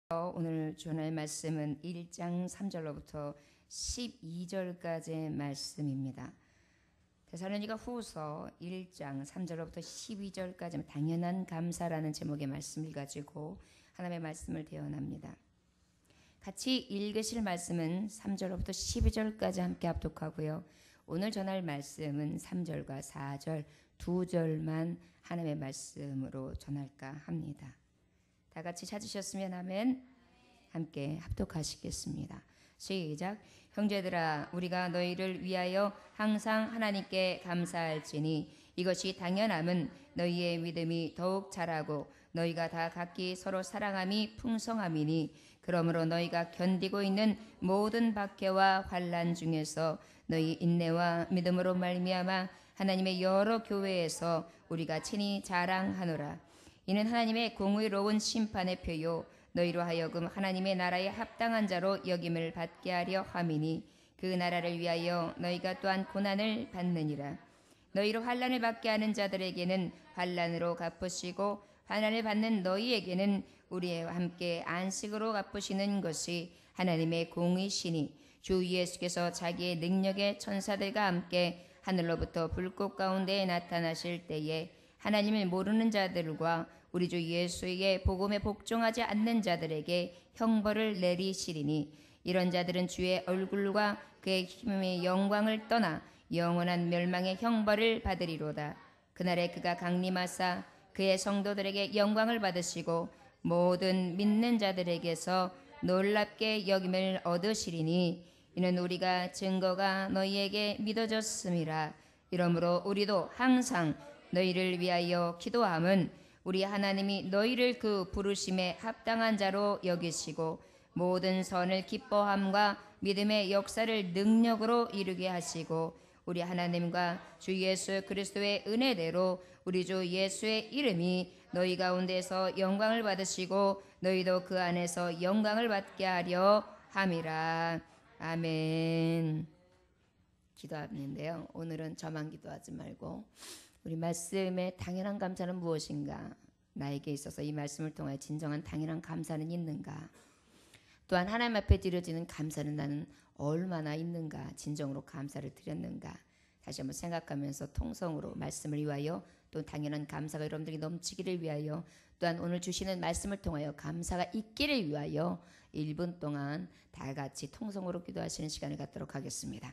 오늘 전할 말씀은 1장 3절로부터 12절까지의 말씀입니다. 데살로니가 후서 1장 3절로부터 12절까지 당연한 감사라는 제목의 말씀을 가지고 하나님의 말씀을 대언합니다. 같이 읽으실 말씀은 3절로부터 12절까지 함께 합독하고요. 오늘 전할 말씀은 3절과 4절 두 절만 하나님의 말씀으로 전할까 합니다. 다 같이 찾으셨으면 아멘. 함께 합독하시겠습니다. 시작. 형제들아, 우리가 너희를 위하여 항상 하나님께 감사할지니 이것이 당연함은 너희의 믿음이 더욱 자라고 너희가 다 각기 서로 사랑함이 풍성함이니 그러므로 너희가 견디고 있는 모든 박해와 환난 중에서 너희 인내와 믿음으로 말미암아 하나님의 여러 교회에서 우리가 친히 자랑하노라. 이는 하나님의 공의로운 심판의 표요 너희로 하여금 하나님의 나라에 합당한 자로 여김을 받게 하려 함이니 그 나라를 위하여 너희가 또한 고난을 받느니라. 너희로 환난을 받게 하는 자들에게는 환난으로 갚으시고 환난을 받는 너희에게는 우리와 함께 안식으로 갚으시는 것이 하나님의 공의시니 주 예수께서 자기의 능력의 천사들과 함께 하늘로부터 불꽃 가운데 나타나실 때에 하나님을 모르는 자들과 우리 주 예수의 복음에 복종하지 않는 자들에게 형벌을 내리시리니 이런 자들은 주의 얼굴과 그의 힘의 영광을 떠나 영원한 멸망의 형벌을 받으리로다. 그날에 그가 강림하사 그의 성도들에게 영광을 받으시고 모든 믿는 자들에게서 놀랍게 여김을 얻으시리니 이는 우리가 증거가 너희에게 믿어졌음이라. 이러므로 우리도 항상 너희를 위하여 기도함은 우리 하나님이 너희를 그 부르심에 합당한 자로 여기시고 모든 선을 기뻐함과 믿음의 역사를 능력으로 이루게 하시고 우리 하나님과 주 예수 그리스도의 은혜대로 우리 주 예수의 이름이 너희 가운데서 영광을 받으시고 너희도 그 안에서 영광을 받게 하려 함이라. 아멘. 기도하는데요. 오늘은 저만 기도하지 말고 우리 말씀의 당연한 감사는 무엇인가? 나에게 있어서 이 말씀을 통해 진정한 당연한 감사는 있는가? 또한 하나님 앞에 드려지는 감사는 나는 얼마나 있는가? 진정으로 감사를 드렸는가? 다시 한번 생각하면서 통성으로 말씀을 위하여 또 당연한 감사가 여러분들이 넘치기를 위하여 또한 오늘 주시는 말씀을 통하여 감사가 있기를 위하여 1분 동안 다 같이 통성으로 기도하시는 시간을 갖도록 하겠습니다.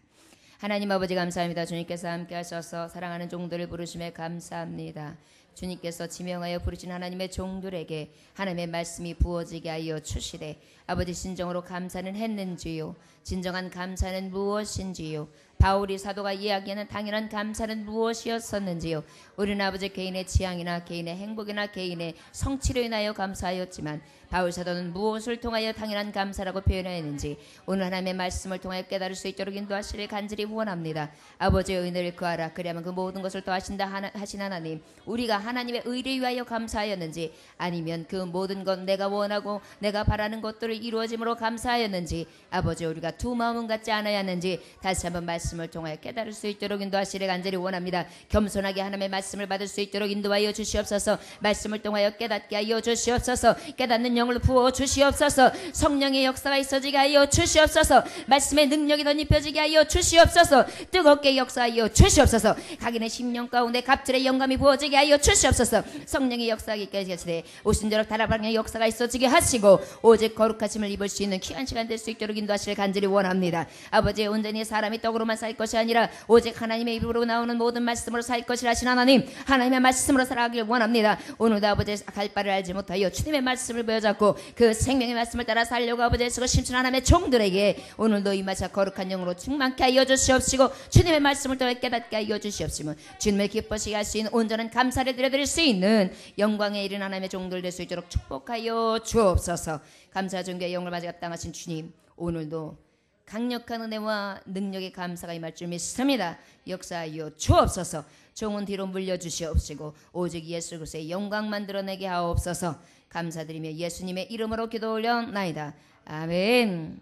하나님 아버지 감사합니다. 주님께서 함께 하셔서 사랑하는 종들을 부르심에 감사합니다. 주님께서 지명하여 부르신 하나님의 종들에게 하나님의 말씀이 부어지게 하여 주시되 아버지 진정으로 감사는 했는지요? 진정한 감사는 무엇인지요? 바울이 사도가 이야기하는 당연한 감사는 무엇이었었는지요? 우리는 아버지 개인의 지향이나 개인의 행복이나 개인의 성취로 인하여 감사하였지만 바울 사도는 무엇을 통하여 당연한 감사라고 표현하였는지 오늘 하나님의 말씀을 통하여 깨달을 수 있도록 인도하시길 간절히 후원합니다. 아버지의 은혜를 구하라. 그리하면 그 모든 것을 더하신다 하신 하나님, 우리가 하나님의 의를 위하여 감사하였는지 아니면 그 모든 것 내가 원하고 내가 바라는 것들을 이루어짐으로 감사하였는지 아버지 우리가 두 마음은 같지 않아야하는지 다시 한번 말씀을 통하여 깨달을 수 있도록 인도하시길 간절히 원합니다. 겸손하게 하나님의 말씀을 받을 수 있도록 인도하여 주시옵소서. 말씀을 통하여 깨닫게 하여 주시옵소서. 깨닫는 영을 부어 주시옵소서. 성령의 역사가 있어지게 하여 주시옵소서. 말씀의 능력이 덧입혀지게 하여 주시옵소서. 뜨겁게 역사하여 주시옵소서. 각인의 심령 가운데 갑절의 영감이 부어지게 하여 주시옵소서. 성령의 역사하게 하시되 오순절로 다락방의 역사가 있어지게 하시고 오직 거룩하심을 입을 수 있는 귀한 시간 될 수 있도록 인도하시길 간절히 원합니다. 아버지 온전히 사람이 떡으로만 살 것이 아니라 오직 하나님의 입으로 나오는 모든 말씀으로 살 것이라 하신 하나님, 하나님의 말씀으로 살아가길 원합니다. 오늘도 아버지 갈 바를 알지 못하여 주님의 말씀을 보여잡고 그 생명의 말씀을 따라 살려고 아버지 애쓰고 심춘 하나님의 종들에게 오늘도 이 마차 거룩한 영으로 충만케 하여 주시옵시고 주님의 말씀을 통해 깨닫게 하여 주시옵시고 주님을 기뻐시게 할 수 있는 온전한 감사를 드려드릴 수 있는 영광에 이른 하나님의 종들 될 수 있도록 축복하여 주옵소서. 감사 존귀의 영을 맞이 합당하신 주님, 오늘도 강력한 은혜와 능력의 감사가 임할 줄 믿습니다. 역사하여 주옵소서. 종은 뒤로 물려주시옵시고 오직 예수 그리스도의 영광만 드러내게 하옵소서. 감사드리며 예수님의 이름으로 기도 올려나이다. 아멘.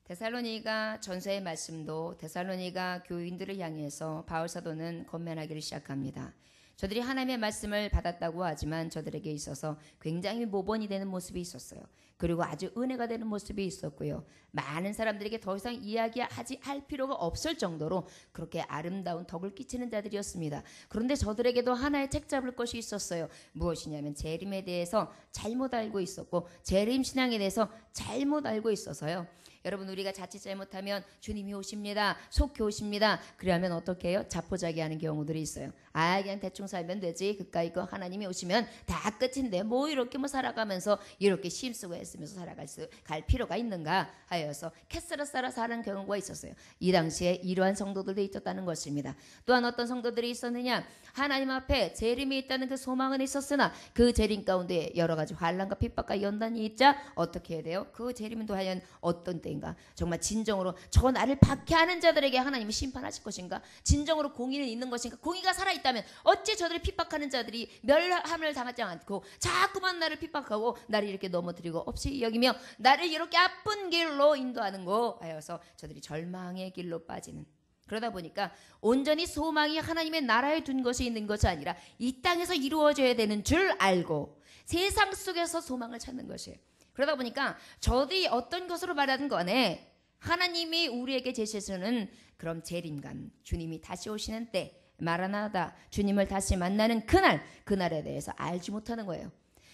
데살로니가 전서의 말씀도 데살로니가 교인들을 향해서 바울 사도는 권면하기를 시작합니다. 저들이 하나님의 말씀을 받았다고 하지만 저들에게 있어서 굉장히 모범이 되는 모습이 있었어요. 그리고 아주 은혜가 되는 모습이 있었고요. 많은 사람들에게 더 이상 이야기하지 할 필요가 없을 정도로 그렇게 아름다운 덕을 끼치는 자들이었습니다. 그런데 저들에게도 하나의 책 잡을 것이 있었어요. 무엇이냐면 재림에 대해서 잘못 알고 있었고 재림 신앙에 대해서 잘못 알고 있어서요. 여러분, 우리가 자칫 잘못하면 주님이 오십니다, 속히 오십니다, 그러면 어떻게 해요? 자포자기하는 경우들이 있어요. 그냥 대충 살면 되지, 그까이 거 하나님이 오시면 다 끝인데 뭐 이렇게 뭐 살아가면서 이렇게 심쓰고 애쓰면서 갈 필요가 있는가 하여서 캐스라싸라 사는 경우가 있었어요. 이 당시에 이러한 성도들도 있었다는 것입니다. 또한 어떤 성도들이 있었느냐, 하나님 앞에 재림이 있다는 그 소망은 있었으나 그 재림 가운데 여러 가지 환난과 핍박과 연단이 있자 어떻게 해야 돼요? 그 재림은 또 과연 어떤 때인가? 정말 진정으로 저 나를 박해하는 자들에게 하나님이 심판하실 것인가? 진정으로 공의는 있는 것인가? 공의가 살아있다면 어찌 저들을 핍박하는 자들이 멸함을 당하지 않고 자꾸만 나를 핍박하고 나를 이렇게 넘어뜨리고 없이 여기며 나를 이렇게 아픈 길로 인도하는 거 하여서 저들이 절망의 길로 빠지는, 그러다 보니까 온전히 소망이 하나님의 나라에 둔 것이 있는 것이 아니라 이 땅에서 이루어져야 되는 줄 알고 세상 속에서 소망을 찾는 것이에요. 그러다 보니까 저들이 어떤 것으로 말하는 거네, 하나님이 우리에게 제시하시는 그런 재림감, 주님이 다시 오시는 때, 마라나다, 주님을 다시 만나는 그날에 대해서 알지 못하는 거예요.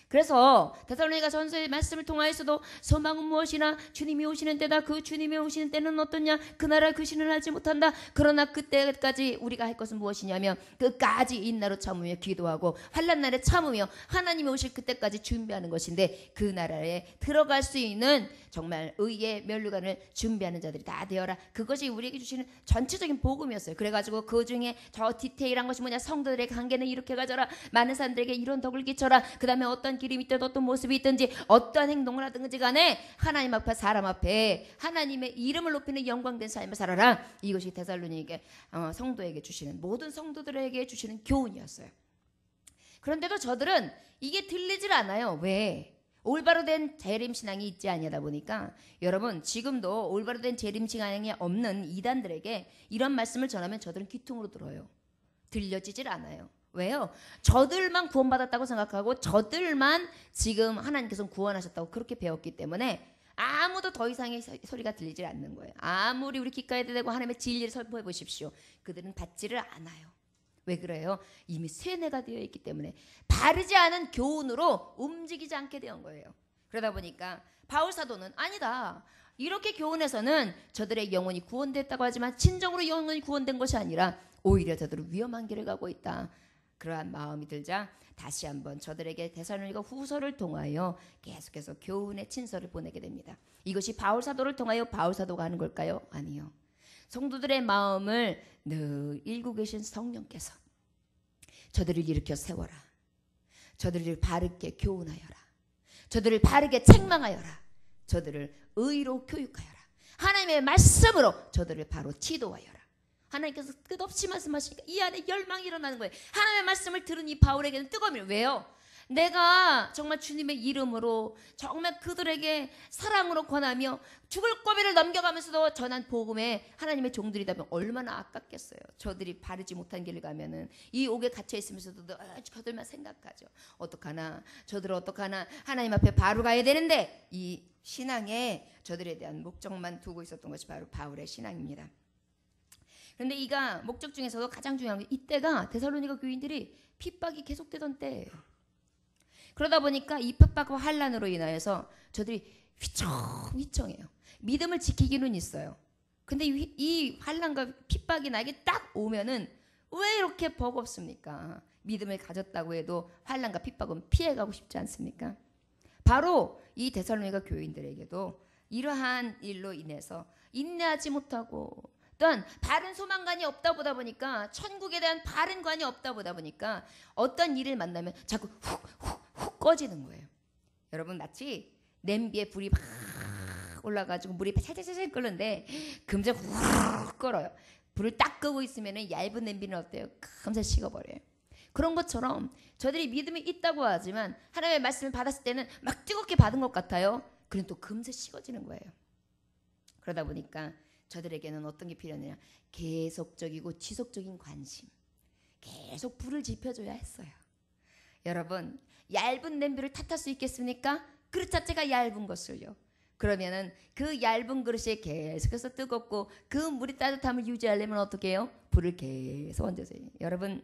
그래서 데살로니가 전서의 말씀을 통하여서도 소망은 무엇이나 주님이 오시는 때다, 그 주님이 오시는 때는 어떠냐, 그 나라 그 신을 알지 못한다. 그러나 그때까지 우리가 할 것은 무엇이냐면 끝까지 인나로 참으며 기도하고 환난 날에 참으며 하나님이 오실 그때까지 준비하는 것인데, 그 나라에 들어갈 수 있는 정말 의의 면류관을 준비하는 자들이 다 되어라. 그것이 우리에게 주시는 전체적인 복음이었어요. 그래가지고 그 중에 저 디테일한 것이 뭐냐, 성도들의 관계는 이렇게 가져라, 많은 사람들에게 이런 덕을 끼쳐라, 그 다음에 어떤 길이 있든 어떤 모습이 있든지 어떠한 행동을 하든지 간에 하나님 앞에 사람 앞에 하나님의 이름을 높이는 영광된 삶을 살아라. 이것이 데살로니게 성도에게 주시는, 모든 성도들에게 주시는 교훈이었어요. 그런데도 저들은 이게 들리질 않아요. 왜? 올바로 된 재림신앙이 있지 아니하다 보니까 여러분, 지금도 올바로 된 재림신앙이 없는 이단들에게 이런 말씀을 전하면 저들은 귀퉁으로 들어요. 들려지질 않아요. 왜요? 저들만 구원받았다고 생각하고 저들만 지금 하나님께서 구원하셨다고 그렇게 배웠기 때문에 아무도 더 이상의 소리가 들리질 않는 거예요. 아무리 우리 귓가에 대고 하나님의 진리를 선포해 보십시오. 그들은 받지를 않아요. 왜 그래요? 이미 세뇌가 되어 있기 때문에 바르지 않은 교훈으로 움직이지 않게 된 거예요. 그러다 보니까 바울 사도는 아니다, 이렇게 교훈해서는 저들의 영혼이 구원됐다고 하지만 진정으로 영혼이 구원된 것이 아니라 오히려 저들은 위험한 길을 가고 있다. 그러한 마음이 들자 다시 한번 저들에게 데살로니가 후서를 통하여 계속해서 교훈의 친서를 보내게 됩니다. 이것이 바울 사도를 통하여 바울 사도가 하는 걸까요? 아니요. 성도들의 마음을 늘 읽고 계신 성령께서 저들을 일으켜 세워라, 저들을 바르게 교훈하여라, 저들을 바르게 책망하여라, 저들을 의로 교육하여라, 하나님의 말씀으로 저들을 바로 지도하여라. 하나님께서 끝없이 말씀하시니까 이 안에 열망이 일어나는 거예요. 하나님의 말씀을 들은 이 바울에게는 뜨거움이, 왜요? 내가 정말 주님의 이름으로 정말 그들에게 사랑으로 권하며 죽을 고비를 넘겨가면서도 전한 복음에 하나님의 종들이다면 얼마나 아깝겠어요. 저들이 바르지 못한 길을 가면은 이 옥에 갇혀 있으면서도 늘 저들만 생각하죠. 어떡하나, 저들은 어떡하나, 하나님 앞에 바로 가야 되는데, 이 신앙에 저들에 대한 목적만 두고 있었던 것이 바로 바울의 신앙입니다. 그런데 이가 목적 중에서도 가장 중요한 게, 이때가 데살로니가 교인들이 핍박이 계속되던 때예요. 그러다 보니까 이 핍박과 환난으로 인하여서 저들이 휘청휘청해요. 믿음을 지키기는 있어요. 근데 이 환난과 핍박이 나에게 딱 오면은 왜 이렇게 버겁습니까? 믿음을 가졌다고 해도 환난과 핍박은 피해가고 싶지 않습니까? 바로 이 데살로니가 교인들에게도 이러한 일로 인해서 인내하지 못하고, 또한 바른 소망관이 없다 보다 보니까, 천국에 대한 바른 관이 없다 보다 보니까 어떤 일을 만나면 자꾸 훅 꺼지는 거예요. 여러분, 마치 냄비에 불이 막 올라가지고 물이 살살살살 끓는데 금세 훅 끓어요. 불을 딱 끄고 있으면 얇은 냄비는 어때요? 금세 식어버려요. 그런 것처럼 저들이 믿음이 있다고 하지만 하나님의 말씀을 받았을 때는 막 뜨겁게 받은 것 같아요. 그럼 또 금세 식어지는 거예요. 그러다 보니까 저들에게는 어떤 게 필요하느냐, 계속적이고 지속적인 관심, 계속 불을 지펴줘야 했어요. 여러분, 얇은 냄비를 탓할 수 있겠습니까? 그릇 자체가 얇은 것을요. 그러면은 그 얇은 그릇이 계속해서 뜨겁고 그 물이 따뜻함을 유지하려면 어떻게 해요? 불을 계속 얹어줘요. 여러분,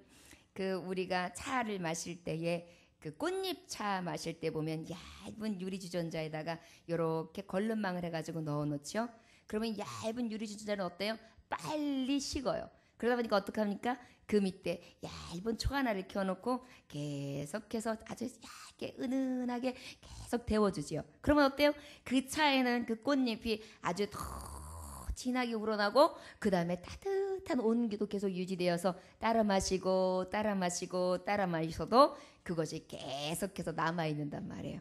그 우리가 차를 마실 때에 그 꽃잎차 마실 때 보면 얇은 유리 주전자에다가 이렇게 걸름망을 해가지고 넣어놓죠. 그러면 얇은 유리 주전자는 어때요? 빨리 식어요. 그러다 보니까 어떻게 합니까? 그 밑에 얇은 초 하나를 켜놓고 계속해서 아주 얇게 은은하게 계속 데워주지요. 그러면 어때요? 그 차에는 그 꽃잎이 아주 더 진하게 우러나고 그 다음에 따뜻한 온기도 계속 유지되어서 따라 마시고 따라 마시고 따라 마셔도 그것이 계속해서 남아있는단 말이에요.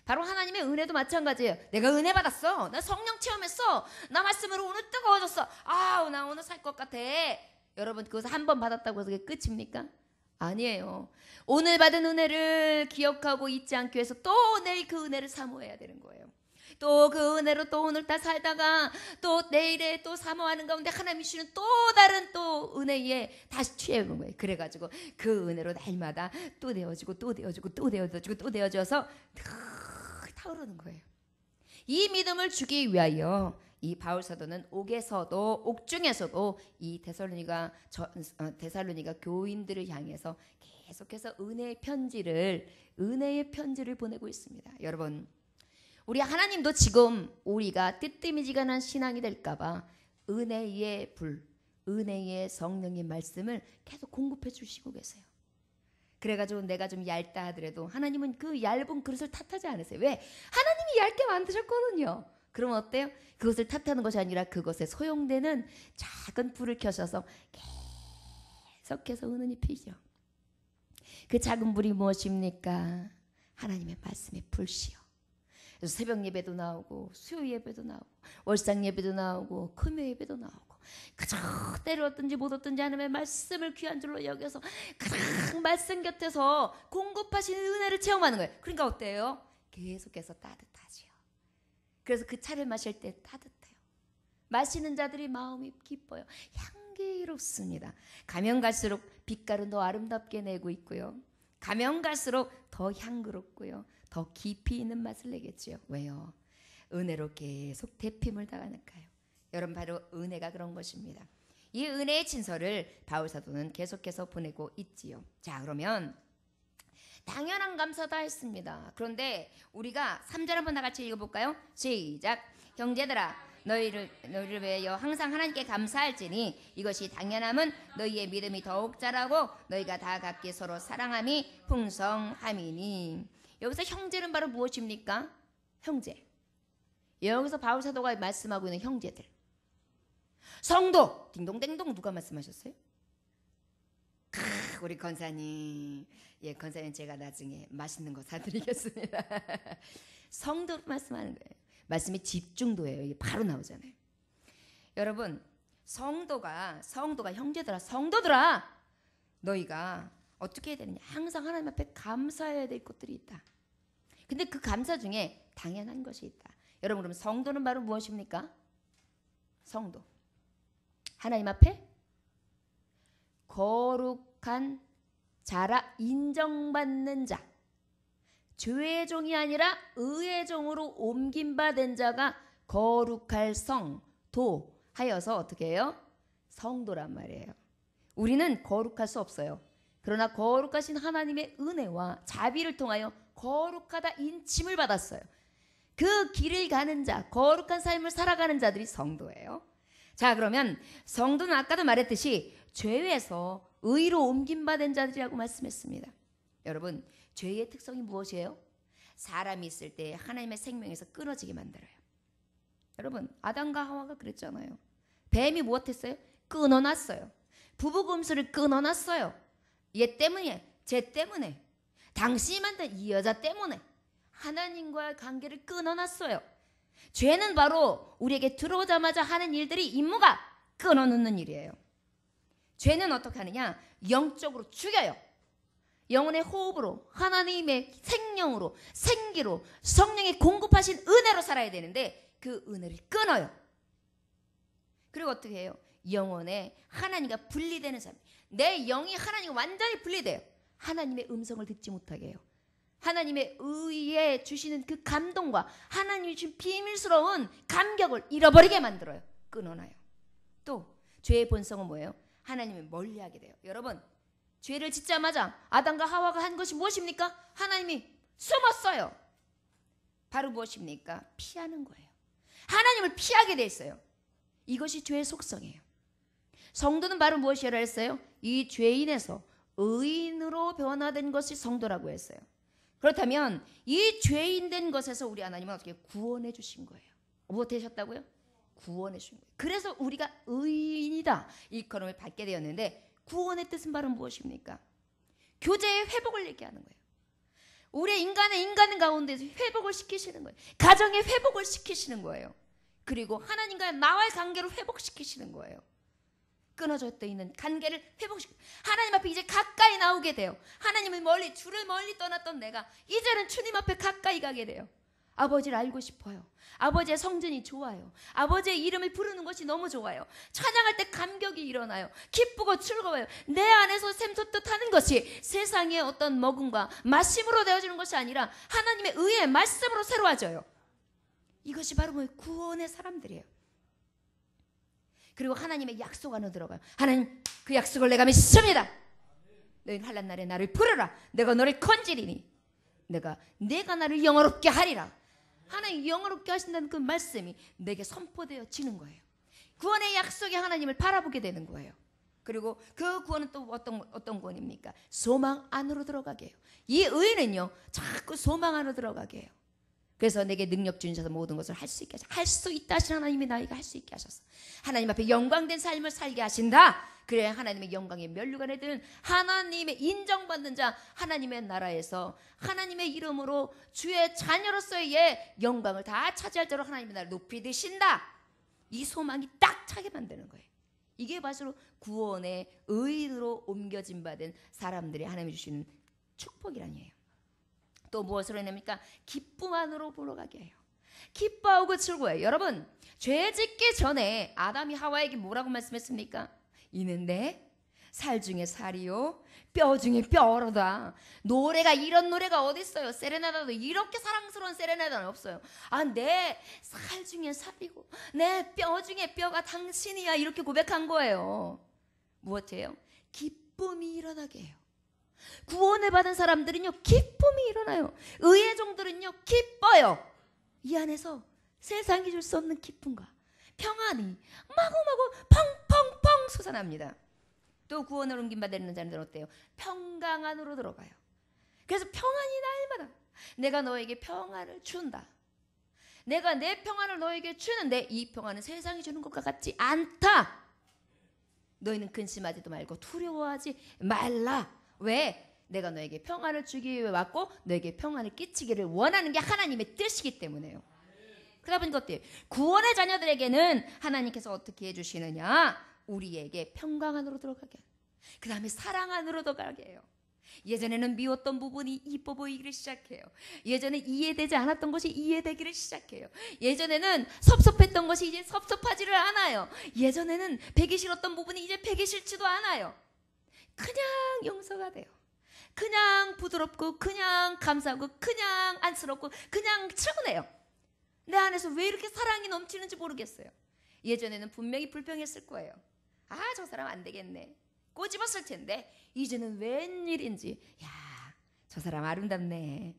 바로 하나님의 은혜도 마찬가지예요. 내가 은혜 받았어. 나 성령 체험했어. 나 말씀으로 오늘 뜨거워졌어. 아우, 나 오늘 살 것 같아. 여러분, 그것을 한 번 받았다고 해서 그게 끝입니까? 아니에요. 오늘 받은 은혜를 기억하고 잊지 않기 위해서 또 내일 그 은혜를 사모해야 되는 거예요. 또 그 은혜로 또 오늘따라 살다가 또 내일에 또 사모하는 가운데 하나님이 주시는 또 다른 또 은혜에 다시 취해본 거예요. 그래가지고 그 은혜로 날마다 또 되어지고 또 되어지고 또 되어지고 또 되어져서 타오르는 거예요. 이 믿음을 주기 위하여 이 바울 사도는 옥에서도 옥중에서도 이 데살로니가 교인들을 향해서 계속해서 은혜의 편지를 보내고 있습니다. 여러분, 우리 하나님도 지금 우리가 뜨뜨미지근한 신앙이 될까봐 은혜의 불, 은혜의 성령의 말씀을 계속 공급해 주시고 계세요. 그래가지고 내가 좀 얇다 하더라도 하나님은 그 얇은 그릇을 탓하지 않으세요. 왜? 하나님이 얇게 만드셨거든요. 그러면 어때요? 그것을 탓하는 것이 아니라 그것에 소용되는 작은 불을 켜셔서 계속해서 은은히 피죠. 그 작은 불이 무엇입니까? 하나님의 말씀의 불씨요. 그래서 새벽 예배도 나오고 수요 예배도 나오고 월상 예배도 나오고 금요 예배도 나오고 그저 때를 얻든지 못 얻든지 하나님의 말씀을 귀한 줄로 여겨서 그 말씀 곁에서 공급하시는 은혜를 체험하는 거예요. 그러니까 어때요? 계속해서 따뜻하지요. 그래서 그 차를 마실 때 따뜻해요. 마시는 자들이 마음이 기뻐요. 향기롭습니다. 가면 갈수록 빛깔은 더 아름답게 내고 있고요. 가면 갈수록 더 향그럽고요. 더 깊이 있는 맛을 내겠죠. 왜요? 은혜로 계속 대핌을 당하니까요. 여러분, 바로 은혜가 그런 것입니다. 이 은혜의 진서를 바울 사도는 계속해서 보내고 있지요. 자, 그러면 당연한 감사다 했습니다. 그런데 우리가 3절 한번 다 같이 읽어볼까요? 시작. 형제들아, 너희를 위하여 항상 하나님께 감사할지니 이것이 당연함은 너희의 믿음이 더욱 자라고 너희가 다 각기 서로 사랑함이 풍성함이니. 여기서 형제는 바로 무엇입니까? 형제. 여기서 바울 사도가 말씀하고 있는 형제들. 성도. 딩동댕동 누가 말씀하셨어요? 우리 권사님. 예, 권사님 제가 나중에 맛있는 거 사드리겠습니다. 성도로 말씀하는 거예요. 말씀이 집중도예요. 이게 바로 나오잖아요. 여러분, 성도가 형제들아, 성도들아, 너희가 어떻게 해야 되느냐? 항상 하나님 앞에 감사해야 될 것들이 있다. 근데 그 감사 중에 당연한 것이 있다. 여러분, 그럼 성도는 바로 무엇입니까? 성도. 하나님 앞에 거룩한 자라 인정받는 자. 죄의 종이 아니라 의의 종으로 옮김받은 자가 거룩할 성도 하여서 어떻게 해요? 성도란 말이에요. 우리는 거룩할 수 없어요. 그러나 거룩하신 하나님의 은혜와 자비를 통하여 거룩하다 인침을 받았어요. 그 길을 가는 자, 거룩한 삶을 살아가는 자들이 성도예요. 자, 그러면 성도는 아까도 말했듯이 죄에서 의로 옮김받은 자들이라고 말씀했습니다. 여러분, 죄의 특성이 무엇이에요? 사람이 있을 때 하나님의 생명에서 끊어지게 만들어요. 여러분, 아담과 하와가 그랬잖아요. 뱀이 무엇했어요? 끊어놨어요. 부부금수를 끊어놨어요. 얘 때문에, 쟤 때문에, 당신이 만든 이 여자 때문에 하나님과의 관계를 끊어놨어요. 죄는 바로 우리에게 들어오자마자 하는 일들이 임무가 끊어놓는 일이에요. 죄는 어떻게 하느냐? 영적으로 죽여요. 영혼의 호흡으로, 하나님의 생명으로, 생기로, 성령이 공급하신 은혜로 살아야 되는데 그 은혜를 끊어요. 그리고 어떻게 해요? 영혼에 하나님과 분리되는 사람, 내 영이 하나님과 완전히 분리돼요. 하나님의 음성을 듣지 못하게 해요. 하나님의 의에 주시는 그 감동과 하나님이 주신 비밀스러운 감격을 잃어버리게 만들어요. 끊어놔요. 또 죄의 본성은 뭐예요? 하나님을 멀리하게 돼요. 여러분, 죄를 짓자마자 아담과 하와가 한 것이 무엇입니까? 하나님이 숨었어요. 바로 무엇입니까? 피하는 거예요. 하나님을 피하게 돼 있어요. 이것이 죄의 속성이에요. 성도는 바로 무엇이라 했어요? 이 죄인에서 의인으로 변화된 것이 성도라고 했어요. 그렇다면 이 죄인 된 것에서 우리 하나님은 어떻게 구원해 주신 거예요? 뭐 되셨다고요? 구원해 주신 거예요. 그래서 우리가 의인이다 일컬음을 받게 되었는데, 구원의 뜻은 바로 무엇입니까? 교제의 회복을 얘기하는 거예요. 우리 인간 가운데서 회복을 시키시는 거예요. 가정의 회복을 시키시는 거예요. 그리고 하나님과 나와의 관계를 회복시키시는 거예요. 끊어져 있는 관계를 회복시키고 하나님 앞에 이제 가까이 나오게 돼요. 하나님을 주를 멀리 떠났던 내가 이제는 주님 앞에 가까이 가게 돼요. 아버지를 알고 싶어요. 아버지의 성전이 좋아요. 아버지의 이름을 부르는 것이 너무 좋아요. 찬양할 때 감격이 일어나요. 기쁘고 즐거워요. 내 안에서 샘솟듯 하는 것이 세상의 어떤 먹음과 마심으로 되어지는 것이 아니라 하나님의 의의 말씀으로 새로워져요. 이것이 바로 구원의 사람들이에요. 그리고 하나님의 약속 안으로 들어가요. 하나님, 그 약속을 내가 믿습니다. 너희는 환난 날에 나를 부르라. 내가 너를 건지리니 내가 나를 영화롭게 하리라. 하나님 영화롭게 하신다는 그 말씀이 내게 선포되어지는 거예요. 구원의 약속이 하나님을 바라보게 되는 거예요. 그리고 그 구원은 또 어떤 구원입니까? 소망 안으로 들어가게 해요. 이 의는요, 자꾸 소망 안으로 들어가게 해요. 그래서 내게 능력 주셔서 모든 것을 할 수 있게 하셔서, 할 수 있다 하신 하나님이 나에게 할 수 있게 하셔서 하나님 앞에 영광된 삶을 살게 하신다. 그래야 하나님의 영광의 면류관에 드는 하나님의 인정받는 자, 하나님의 나라에서 하나님의 이름으로 주의 자녀로서의 영광을 다 차지할 자로 하나님의 나라를 높이 드신다. 이 소망이 딱 차게 만드는 거예요. 이게 바로 구원의 의인으로 옮겨진 받은 사람들이 하나님이 주시는 축복이라니에요. 또 무엇으로 해냅니까? 기쁨 안으로 불어가게 해요. 기뻐하고 즐거워요. 여러분, 죄 짓기 전에 아담이 하와에게 뭐라고 말씀했습니까? 이는 내 살 중에 살이요 뼈 중에 뼈로다. 노래가, 이런 노래가 어디 있어요? 세레나다도 이렇게 사랑스러운 세레나다는 없어요. 아, 내 살 중에 살이고 내 뼈 중에 뼈가 당신이야, 이렇게 고백한 거예요. 무엇이에요? 기쁨이 일어나게 해요. 구원을 받은 사람들은요, 기쁨이 일어나요. 의의 종들은요, 기뻐요. 이 안에서 세상이 줄 수 없는 기쁨과 평안이 마구마구 펑펑펑 솟아납니다. 또 구원을 옮김받는 자들은 어때요? 평강 안으로 들어가요. 그래서 평안이 날마다 내가 너에게 평안을 준다. 내가 내 평안을 너에게 주는데 이 평안은 세상이 주는 것과 같지 않다. 너희는 근심하지도 말고 두려워하지 말라. 왜? 내가 너에게 평안을 주기 위해 왔고 너에게 평안을 끼치기를 원하는 게 하나님의 뜻이기 때문에요. 그러다 보니까 어때요? 구원의 자녀들에게는 하나님께서 어떻게 해주시느냐? 우리에게 평강 안으로 들어가게, 그 다음에 사랑 안으로 들어가게 해요. 예전에는 미웠던 부분이 이뻐 보이기를 시작해요. 예전에 이해되지 않았던 것이 이해되기를 시작해요. 예전에는 섭섭했던 것이 이제 섭섭하지를 않아요. 예전에는 배기 싫었던 부분이 이제 배기 싫지도 않아요. 그냥 용서가 돼요. 그냥 부드럽고 그냥 감사하고 그냥 안쓰럽고 그냥 차분해요. 내 안에서 왜 이렇게 사랑이 넘치는지 모르겠어요. 예전에는 분명히 불평했을 거예요. 아, 저 사람 안 되겠네, 꼬집었을 텐데 이제는 웬일인지, 야, 저 사람 아름답네,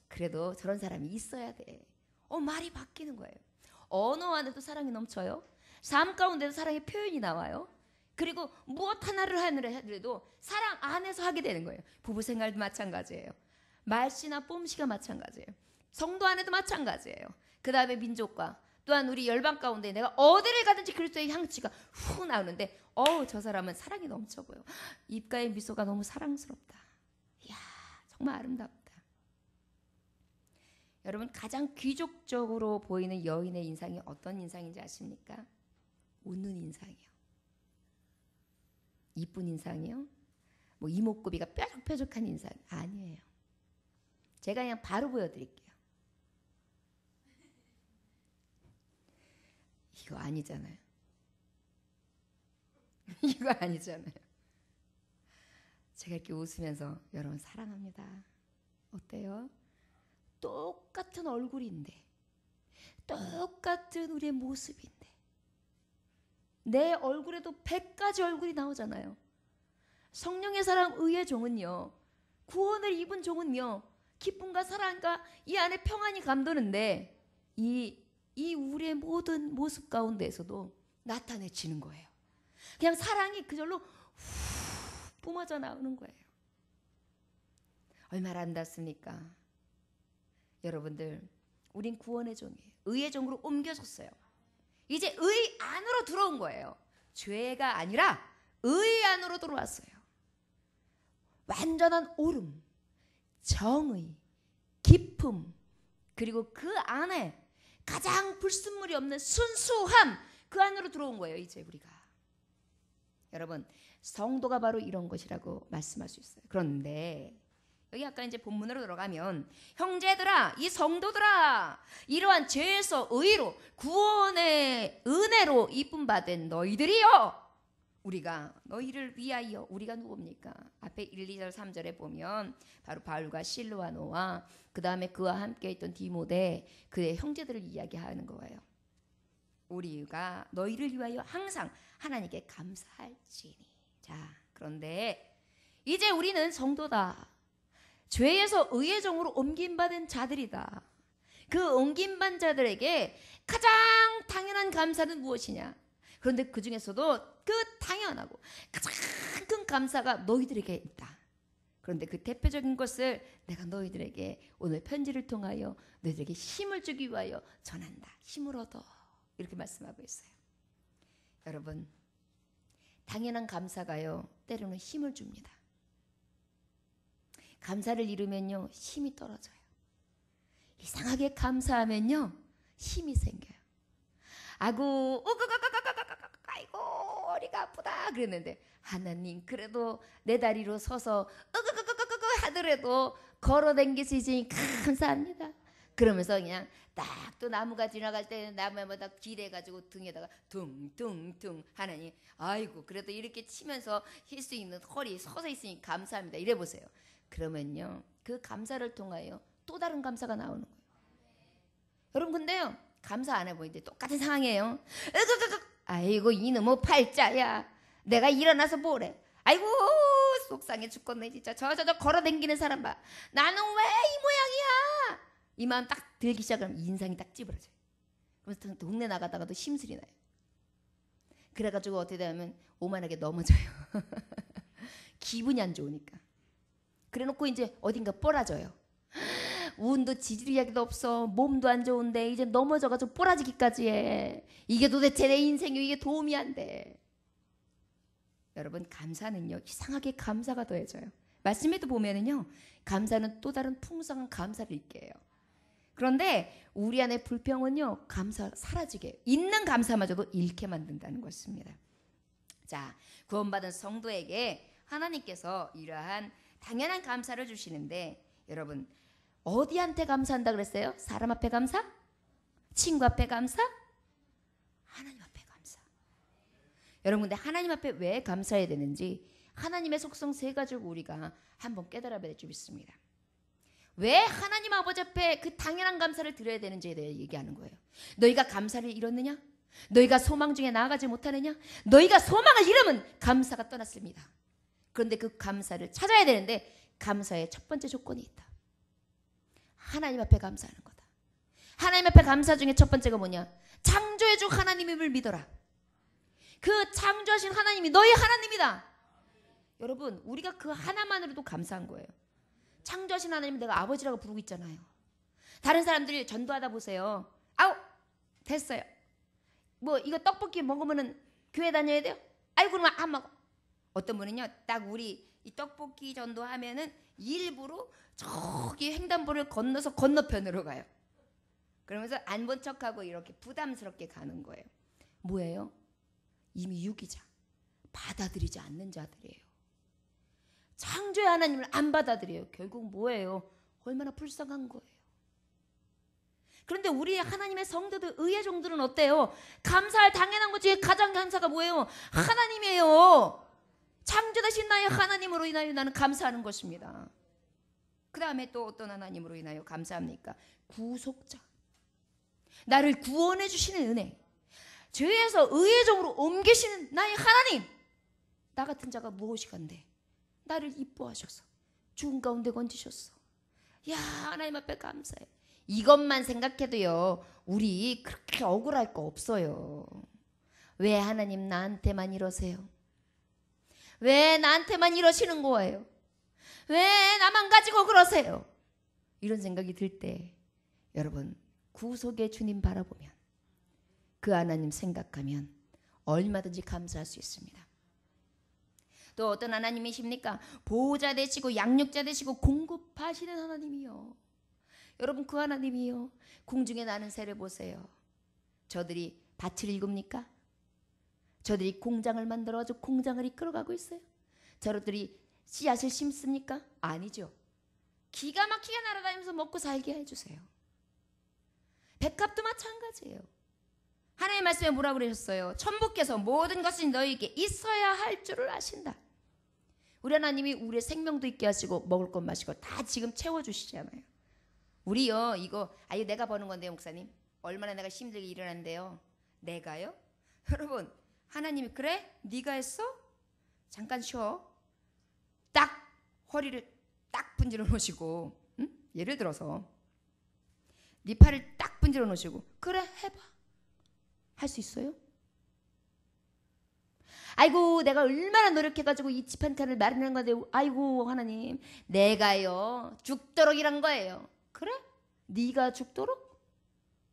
그래도 저런 사람이 있어야 돼. 말이 바뀌는 거예요. 언어 안에도 사랑이 넘쳐요. 삶 가운데도 사랑의 표현이 나와요. 그리고 무엇 하나를 하더라도 사랑 안에서 하게 되는 거예요. 부부 생활도 마찬가지예요. 말씨나 뽐씨가 마찬가지예요. 성도 안에도 마찬가지예요. 그 다음에 민족과 또한 우리 열방 가운데 내가 어디를 가든지 그리스도의 향취가 후 나오는데, 저 사람은 사랑이 넘쳐 보여. 입가의 미소가 너무 사랑스럽다. 이야, 정말 아름답다. 여러분, 가장 귀족적으로 보이는 여인의 인상이 어떤 인상인지 아십니까? 웃는 인상이요. 이쁜 인상이요? 뭐 이목구비가 뾰족뾰족한 인상 아니에요. 제가 그냥 바로 보여드릴게요. 이거 아니잖아요. 이거 아니잖아요. 제가 이렇게 웃으면서 여러분 사랑합니다. 어때요? 똑같은 얼굴인데, 똑같은 우리의 모습인데, 내 얼굴에도 100가지 얼굴이 나오잖아요. 성령의 사람 의의 종은요, 구원을 입은 종은요, 기쁨과 사랑과 이 안에 평안이 감도는데 이 우리의 모든 모습 가운데에서도 나타내지는 거예요. 그냥 사랑이 그절로 후 뿜어져 나오는 거예요. 얼마나 아름답습니까? 여러분들, 우린 구원의 종이에요. 의의 종으로 옮겨졌어요. 이제 의 안으로 들어온 거예요. 죄가 아니라 의 안으로 들어왔어요. 완전한 옳음, 정의, 기쁨, 그리고 그 안에 가장 불순물이 없는 순수함, 그 안으로 들어온 거예요. 이제 우리가. 여러분, 성도가 바로 이런 것이라고 말씀할 수 있어요. 그런데 여기 아까 이제 본문으로 들어가면, 형제들아, 이 성도들아, 이러한 죄에서 의로 구원의 은혜로 이쁨 받은 너희들이요, 우리가 너희를 위하여, 우리가 누굽니까? 앞에 1, 2절 3절에 보면 바로 바울과 실로아노와 그 다음에 그와 함께 있던 디모데, 그의 형제들을 이야기하는 거예요. 우리가 너희를 위하여 항상 하나님께 감사할지니. 자, 그런데 이제 우리는 성도다. 죄에서 의의 종으로 옮김받은 자들이다. 그 옮김받은 자들에게 가장 당연한 감사는 무엇이냐? 그런데 그 중에서도 그 당연하고 가장 큰 감사가 너희들에게 있다. 그런데 그 대표적인 것을 내가 너희들에게 오늘 편지를 통하여 너희들에게 힘을 주기 위하여 전한다. 힘을 얻어. 이렇게 말씀하고 있어요. 여러분, 당연한 감사가요, 때로는 힘을 줍니다. 감사를 잃으면요, 힘이 떨어져요. 이상하게 감사하면요, 힘이 생겨요. 아이고, 아이고, 허리가 아프다 그랬는데, 하나님 그래도 내 다리로 서서 하더라도 걸어다닐 수 있으니 감사합니다. 그러면서 그냥 딱 또 나무가 지나갈 때 나무마다 기대가지고 등에다가 둥둥둥, 하나님 아이고 그래도 이렇게 치면서 힐 수 있는 허리 서서 있으니 감사합니다. 이래 보세요. 그러면요, 그 감사를 통하여 또 다른 감사가 나오는 거예요. 여러분, 근데요, 감사 안 해보이는데 똑같은 상황이에요. 아이고 이놈의 팔자야, 내가 일어나서 뭐래. 아이고 속상해 죽겠네 진짜. 저 걸어다니는 사람 봐. 나는 왜 이 모양이야. 이 마음 딱 들기 시작하면 인상이 딱 찌부러져요. 그래서 동네 나가다가도 심술이 나요. 그래가지고 어떻게 되냐면 오만하게 넘어져요. 기분이 안 좋으니까. 그래놓고 이제 어딘가 뽀라져요. 운도 지지리하기도 없어. 몸도 안 좋은데 이제 넘어져가지고 뽀라지기까지 해. 이게 도대체 내 인생에 이게 도움이 안 돼. 여러분, 감사는요, 이상하게 감사가 더해져요. 말씀에도 보면은요, 감사는 또 다른 풍성한 감사를 있게 해요. 그런데 우리 안에 불평은요, 감사 사라지게 해요. 있는 감사마저도 잃게 만든다는 것입니다. 자, 구원받은 성도에게 하나님께서 이러한 당연한 감사를 주시는데, 여러분, 어디한테 감사한다 그랬어요? 사람 앞에 감사? 친구 앞에 감사? 하나님 앞에 감사. 여러분, 근데 하나님 앞에 왜 감사해야 되는지 하나님의 속성 세 가지를 우리가 한번 깨달아야 될 줄 믿습니다. 왜 하나님 아버지 앞에 그 당연한 감사를 드려야 되는지에 대해 얘기하는 거예요. 너희가 감사를 잃었느냐? 너희가 소망 중에 나아가지 못하느냐? 너희가 소망을 잃으면 감사가 떠났습니다. 그런데 그 감사를 찾아야 되는데 감사의 첫 번째 조건이 있다. 하나님 앞에 감사하는 거다. 하나님 앞에 감사 중에 첫 번째가 뭐냐? 창조해주 하나님임을 믿어라. 그 창조하신 하나님이 너희 하나님이다. 여러분, 우리가 그 하나만으로도 감사한 거예요. 창조하신 하나님 내가 아버지라고 부르고 있잖아요. 다른 사람들이 전도하다 보세요. 아우 됐어요. 뭐 이거 떡볶이 먹으면은 교회 다녀야 돼요? 아이고 그러면 안 먹어. 어떤 분은요, 딱 우리 이 떡볶이 전도하면은 일부러 저기 횡단보도를 건너서 건너편으로 가요. 그러면서 안 본 척하고 이렇게 부담스럽게 가는 거예요. 뭐예요? 이미 유기자, 받아들이지 않는 자들이에요. 창조의 하나님을 안 받아들여요. 결국 뭐예요? 얼마나 불쌍한 거예요. 그런데 우리 하나님의 성도들, 의의 종들은 어때요? 감사할 당연한 것 중에 가장 감사가 뭐예요? 하나님이에요. 창조되신 나의 하나님으로 인하여 나는 감사하는 것입니다. 그 다음에 또 어떤 하나님으로 인하여 감사합니까? 구속자. 나를 구원해 주시는 은혜. 죄에서 의의 종으로 옮기시는 나의 하나님. 나 같은 자가 무엇이간데 나를 이뻐하셔서 죽은 가운데 건지셨어. 야, 하나님 앞에 감사해. 이것만 생각해도요, 우리 그렇게 억울할 거 없어요. 왜 하나님 나한테만 이러세요? 왜 나한테만 이러시는 거예요? 왜 나만 가지고 그러세요? 이런 생각이 들 때 여러분, 구속의 주님 바라보면, 그 하나님 생각하면 얼마든지 감사할 수 있습니다. 또 어떤 하나님이십니까? 보호자 되시고 양육자 되시고 공급하시는 하나님이요. 여러분, 그 하나님이요, 궁중에 나는 새를 보세요. 저들이 밭을 일굽니까? 저들이 공장을 만들어가지고 공장을 이끌어가고 있어요. 저들이 씨앗을 심습니까? 아니죠. 기가 막히게 날아다니면서 먹고 살게 해주세요. 백합도 마찬가지예요. 하나님의 말씀에 뭐라고 그러셨어요? 천부께서 모든 것이 너희에게 있어야 할 줄을 아신다. 우리 하나님이 우리의 생명도 있게 하시고 먹을 것 마시고 다 지금 채워주시잖아요. 우리요, 이거 아유 내가 버는 건데요, 목사님. 얼마나 내가 힘들게 일어났는데요. 내가요? 여러분, 하나님이 그래? 네가 했어? 잠깐 쉬어. 딱 허리를 딱 분질러 놓으시고, 응? 예를 들어서 네 팔을 딱 분질러 놓으시고, 그래 해봐. 할 수 있어요? 아이고 내가 얼마나 노력해가지고 이 집 한 칸을 마련한 건데, 아이고 하나님 내가요 죽도록 일한 거예요. 그래? 네가 죽도록?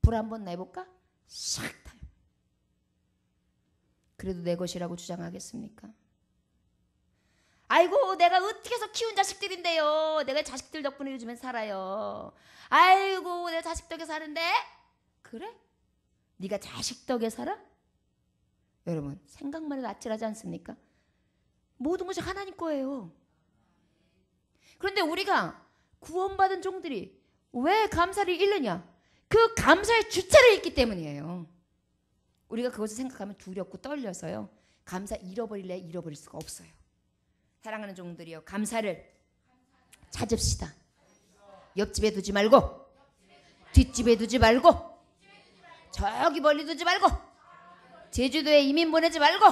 불 한번 내볼까? 샥 타요. 그래도 내 것이라고 주장하겠습니까? 아이고 내가 어떻게 해서 키운 자식들인데요. 내가 자식들 덕분에 요즘엔 살아요. 아이고 내가 자식 덕에 사는데. 그래? 네가 자식 덕에 살아? 여러분, 생각만 해도 아찔하지 않습니까? 모든 것이 하나님 거예요. 그런데 우리가 구원받은 종들이 왜 감사를 잃느냐? 그 감사의 주체를 잃기 때문이에요. 우리가 그것을 생각하면 두렵고 떨려서요, 감사 잃어버릴래 잃어버릴 수가 없어요. 사랑하는 종들이요, 감사를 찾읍시다. 옆집에 두지 말고, 뒷집에 두지 말고, 저기 멀리 두지 말고, 제주도에 이민 보내지 말고,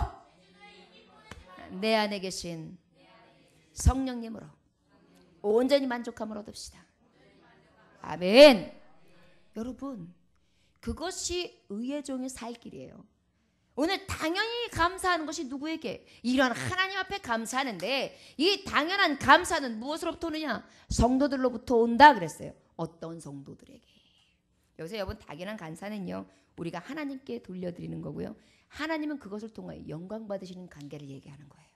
내 안에 계신 성령님으로 온전히 만족함을 얻읍시다. 아멘. 여러분, 그것이 의의 종의 살 길이에요. 오늘 당연히 감사하는 것이 누구에게? 이런 하나님 앞에 감사하는데, 이 당연한 감사는 무엇으로부터 오느냐? 성도들로부터 온다 그랬어요. 어떤 성도들에게? 여기서 여러분, 당연한 감사는요, 우리가 하나님께 돌려드리는 거고요, 하나님은 그것을 통하여 영광 받으시는 관계를 얘기하는 거예요.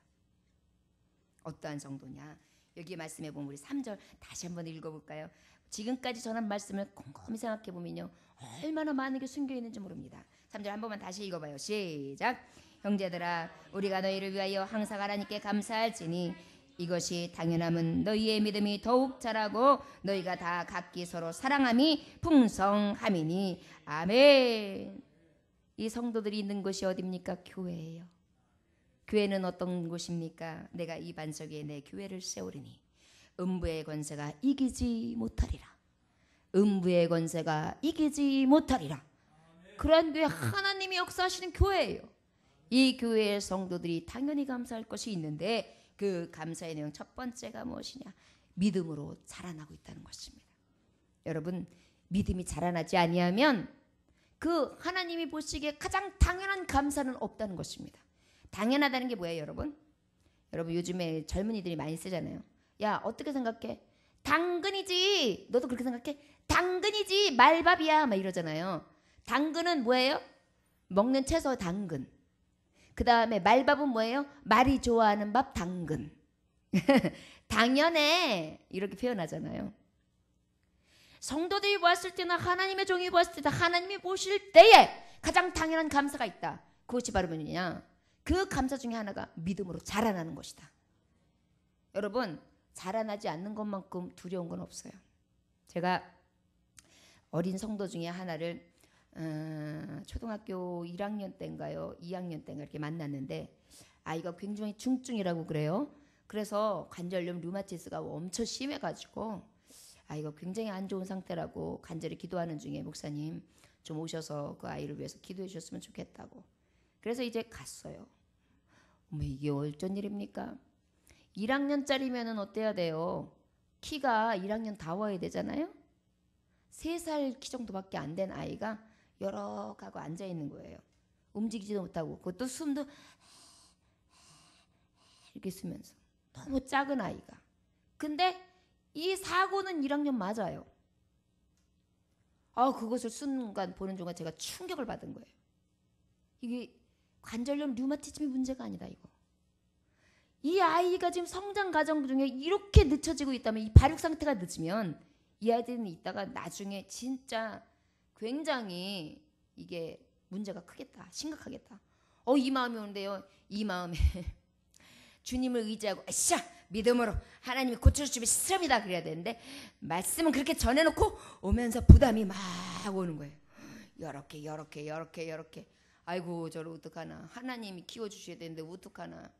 어떠한 성도냐? 여기 말씀해 보면 우리 3절 다시 한번 읽어볼까요? 지금까지 전한 말씀을 곰곰이 생각해 보면요, 얼마나 많은 게 숨겨 있는지 모릅니다. 3절 한 번만 다시 읽어봐요. 시작. 형제들아, 우리가 너희를 위하여 항상 하나님께 감사할지니 이것이 당연함은 너희의 믿음이 더욱 자라고 너희가 다 각기 서로 사랑함이 풍성함이니. 아멘. 이 성도들이 있는 곳이 어디입니까? 교회예요. 교회는 어떤 곳입니까? 내가 이 반석 위에 내 교회를 세우리니 음부의 권세가 이기지 못하리라. 음부의 권세가 이기지 못하리라. 그러한 교회, 하나님이 역사하시는 교회예요. 이 교회의 성도들이 당연히 감사할 것이 있는데, 그 감사의 내용 첫 번째가 무엇이냐? 믿음으로 자라나고 있다는 것입니다. 여러분, 믿음이 자라나지 아니하면 그 하나님이 보시기에 가장 당연한 감사는 없다는 것입니다. 당연하다는 게 뭐예요, 여러분? 여러분, 요즘에 젊은이들이 많이 쓰잖아요. 야, 어떻게 생각해? 당근이지. 너도 그렇게 생각해? 당근이지. 말밥이야. 막 이러잖아요. 당근은 뭐예요? 먹는 채소 당근. 그 다음에 말밥은 뭐예요? 말이 좋아하는 밥 당근. 당연해. 이렇게 표현하잖아요. 성도들이 보았을 때나 하나님의 종이 보았을 때나 하나님이 보실 때에 가장 당연한 감사가 있다. 그것이 바로 뭐냐? 그 감사 중에 하나가 믿음으로 자라나는 것이다. 여러분, 자라나지 않는 것만큼 두려운 건 없어요. 제가 어린 성도 중에 하나를 초등학교 1학년 때인가요? 2학년 때인가 이렇게 만났는데 아이가 굉장히 중증이라고 그래요. 그래서 관절염 류마티스가 엄청 심해가지고 아이가 굉장히 안 좋은 상태라고 간절히 기도하는 중에 목사님 좀 오셔서 그 아이를 위해서 기도해 주셨으면 좋겠다고. 그래서 이제 갔어요. 이게 어쩐 일입니까? 1학년짜리면은 어때야 돼요? 키가 1학년 다 와야 되잖아요. 3살 키 정도밖에 안 된 아이가 여러 가고 앉아 있는 거예요. 움직이지도 못하고 그것도 숨도 이렇게 쓰면서 너무 작은 아이가. 근데 이 사고는 1학년 맞아요. 그것을 순간 보는 중간 제가 충격을 받은 거예요. 이게 관절염 류마티즘이 문제가 아니다 이거. 이 아이가 지금 성장 과정 중에 이렇게 늦춰지고 있다면 이 발육 상태가 늦으면 이 아이들은 이따가 나중에 진짜 굉장히 이게 문제가 크겠다. 심각하겠다. 이 마음이 오는데요. 이 마음에 주님을 의지하고 아샤 믿음으로 하나님이 고쳐주시면 시험이다 그래야 되는데 말씀은 그렇게 전해놓고 오면서 부담이 막 오는 거예요. 이렇게 아이고 저를 어떡하나. 하나님이 키워주셔야 되는데 어떡하나.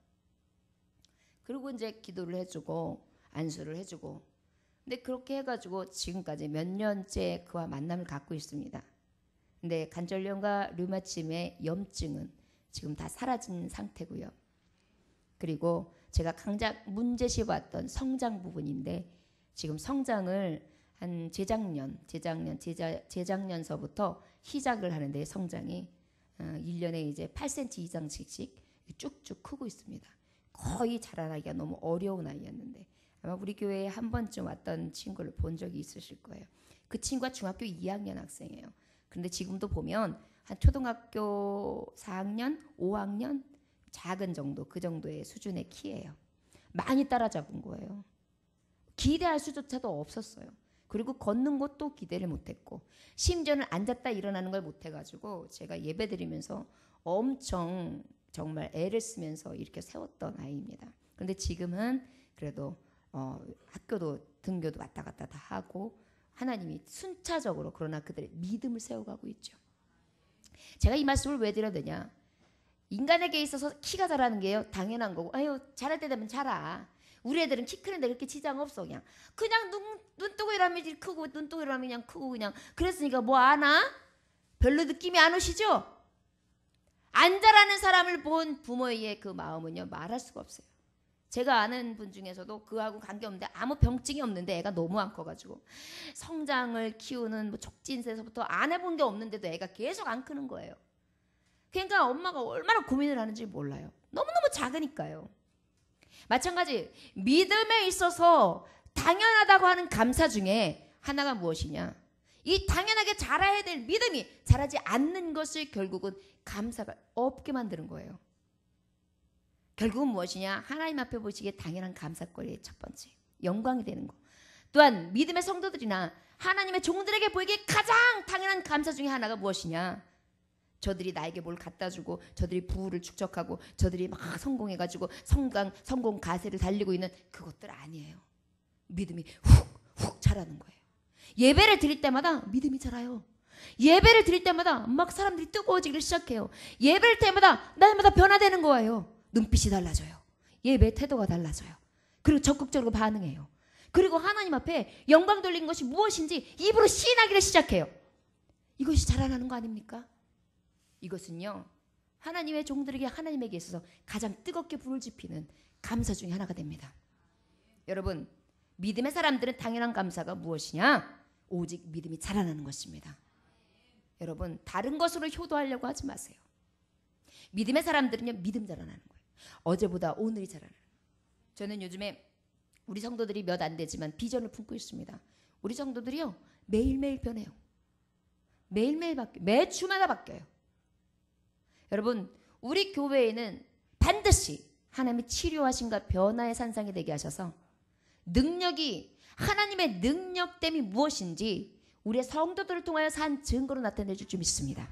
그리고 이제 기도를 해주고 안수를 해주고 근데 그렇게 해가지고 지금까지 몇 년째 그와 만남을 갖고 있습니다. 근데 관절염과 류마침의 염증은 지금 다 사라진 상태고요. 그리고 제가 강작 문제시 봤던 성장 부분인데 지금 성장을 한 재작년서부터 시작을 하는데 성장이 1년에 이제 8cm 이상씩 쭉쭉 크고 있습니다. 거의 자라나기가 너무 어려운 아이였는데 아마 우리 교회에 한 번쯤 왔던 친구를 본 적이 있으실 거예요. 그 친구가 중학교 2학년 학생이에요. 그런데 지금도 보면 한 초등학교 4학년, 5학년 작은 정도 그 정도의 수준의 키예요. 많이 따라잡은 거예요. 기대할 수조차도 없었어요. 그리고 걷는 것도 기대를 못했고 심지어는 앉았다 일어나는 걸 못해가지고 제가 예배드리면서 엄청 정말 애를 쓰면서 이렇게 세웠던 아이입니다. 그런데 지금은 그래도 학교도 등교도 왔다 갔다 다 하고 하나님이 순차적으로 그러나 그들의 믿음을 세워가고 있죠. 제가 이 말씀을 왜 드려야 되냐. 인간에게 있어서 키가 자라는 게요 당연한 거고 자랄 때 되면 자라. 우리 애들은 키 크는데 그렇게 지장 없어. 그냥 눈 뜨고 일하면 크고 눈 뜨고 일하면 그냥 크고 그냥 그랬으니까 뭐 아나? 별로 느낌이 안 오시죠? 안 자라는 사람을 본 부모의 그 마음은요 말할 수가 없어요. 제가 아는 분 중에서도 그하고 관계없는데 아무 병증이 없는데 애가 너무 안 커가지고 성장을 키우는 뭐 촉진세서부터 안 해본 게 없는데도 애가 계속 안 크는 거예요. 그러니까 엄마가 얼마나 고민을 하는지 몰라요. 너무너무 작으니까요. 마찬가지 믿음에 있어서 당연하다고 하는 감사 중에 하나가 무엇이냐. 이 당연하게 자라야 될 믿음이 자라지 않는 것을 결국은 감사가 없게 만드는 거예요. 결국은 무엇이냐. 하나님 앞에 보시기에 당연한 감사거리의 첫 번째 영광이 되는 거. 또한 믿음의 성도들이나 하나님의 종들에게 보이기에 가장 당연한 감사 중에 하나가 무엇이냐. 저들이 나에게 뭘 갖다 주고 저들이 부를 축적하고 저들이 막 성공해가지고 성공 가세를 달리고 있는 그것들 아니에요. 믿음이 훅 자라는 거예요. 예배를 드릴 때마다 믿음이 자라요. 예배를 드릴 때마다 막 사람들이 뜨거워지기 시작해요. 예배를 때마다 날마다 변화되는 거예요. 눈빛이 달라져요. 예배 태도가 달라져요. 그리고 적극적으로 반응해요. 그리고 하나님 앞에 영광 돌린 것이 무엇인지 입으로 시인하기를 시작해요. 이것이 자라나는 거 아닙니까? 이것은요 하나님의 종들에게 하나님에게 있어서 가장 뜨겁게 불을 지피는 감사 중에 하나가 됩니다. 여러분 믿음의 사람들은 당연한 감사가 무엇이냐? 오직 믿음이 자라나는 것입니다. 여러분 다른 것으로 효도하려고 하지 마세요. 믿음의 사람들은요 믿음 자라나는 거예요. 어제보다 오늘이 자라나는 거예요. 저는 요즘에 우리 성도들이 몇 안 되지만 비전을 품고 있습니다. 우리 성도들이요 매일매일 변해요. 매일매일 바뀌어요. 매주마다 바뀌어요. 여러분 우리 교회에는 반드시 하나님이 치료하신가 변화의 산상이 되게 하셔서 능력이 하나님의 능력됨이 무엇인지 우리의 성도들을 통하여 산 증거로 나타내 줄 줄 믿습니다.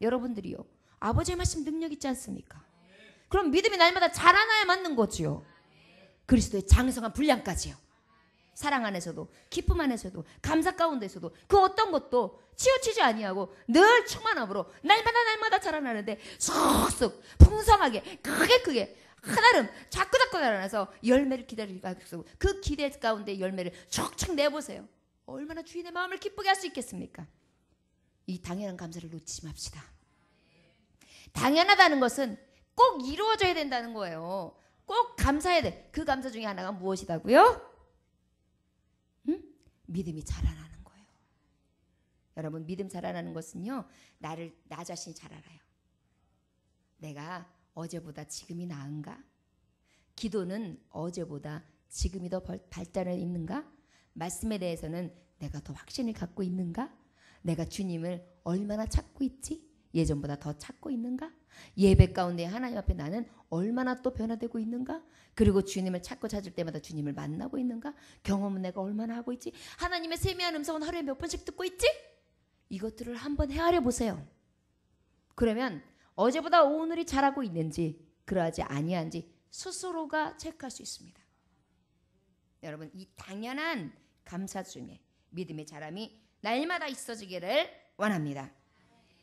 여러분들이요 아버지의 말씀 능력 있지 않습니까? 그럼 믿음이 날마다 자라나야 맞는 거지요. 그리스도의 장성한 분량까지요. 사랑 안에서도, 기쁨 안에서도, 감사 가운데서도 그 어떤 것도 치우치지 아니하고 늘 충만함으로 날마다 자라나는데 쏙쏙 풍성하게 크게 한아름 자꾸 자라나서 열매를 기다리고 그 기대 가운데 열매를 촉촉 내보세요. 얼마나 주인의 마음을 기쁘게 할 수 있겠습니까? 이 당연한 감사를 놓치지 맙시다. 당연하다는 것은 꼭 이루어져야 된다는 거예요. 꼭 감사해야 돼. 그 감사 중에 하나가 무엇이다고요? 믿음이 자라나는 거예요. 여러분, 믿음 자라나는 것은요, 나 자신이 잘 알아요. 내가 어제보다 지금이 나은가? 기도는 어제보다 지금이 더 발달해 있는가? 말씀에 대해서는 내가 더 확신을 갖고 있는가? 내가 주님을 얼마나 찾고 있지? 예전보다 더 찾고 있는가? 예배 가운데 하나님 앞에 나는 얼마나 또 변화되고 있는가? 그리고 주님을 찾을 때마다 주님을 만나고 있는가? 경험은 내가 얼마나 하고 있지? 하나님의 세미한 음성은 하루에 몇 번씩 듣고 있지? 이것들을 한번 헤아려 보세요. 그러면 어제보다 오늘이 잘하고 있는지 그러하지 아니한지 스스로가 체크할 수 있습니다. 여러분, 이 당연한 감사 중에 믿음의 자람이 날마다 있어지기를 원합니다.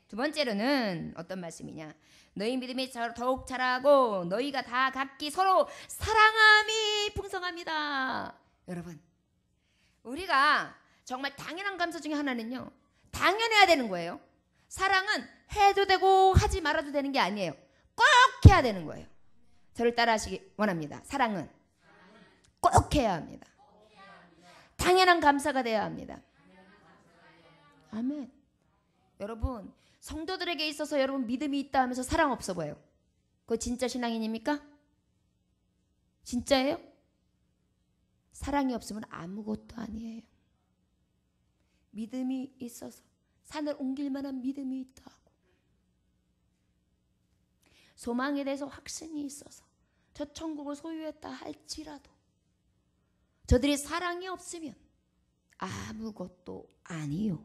두 번째로는 어떤 말씀이냐? 너희 믿음이 더욱 자라고 너희가 다 각기 서로 사랑함이 풍성합니다. 여러분, 우리가 정말 당연한 감사 중에 하나는요, 당연해야 되는 거예요. 사랑은 해도 되고 하지 말아도 되는 게 아니에요. 꼭 해야 되는 거예요. 저를 따라하시기 원합니다. 사랑은 꼭 해야 합니다. 당연한 감사가 돼야 합니다. 아멘. 여러분, 성도들에게 있어서 여러분 믿음이 있다 하면서 사랑 없어 보여요. 그거 진짜 신앙인입니까? 진짜예요? 사랑이 없으면 아무것도 아니에요. 믿음이 있어서 산을 옮길 만한 믿음이 있다 하고, 소망에 대해서 확신이 있어서 저 천국을 소유했다 할지라도 저들이 사랑이 없으면 아무것도 아니요.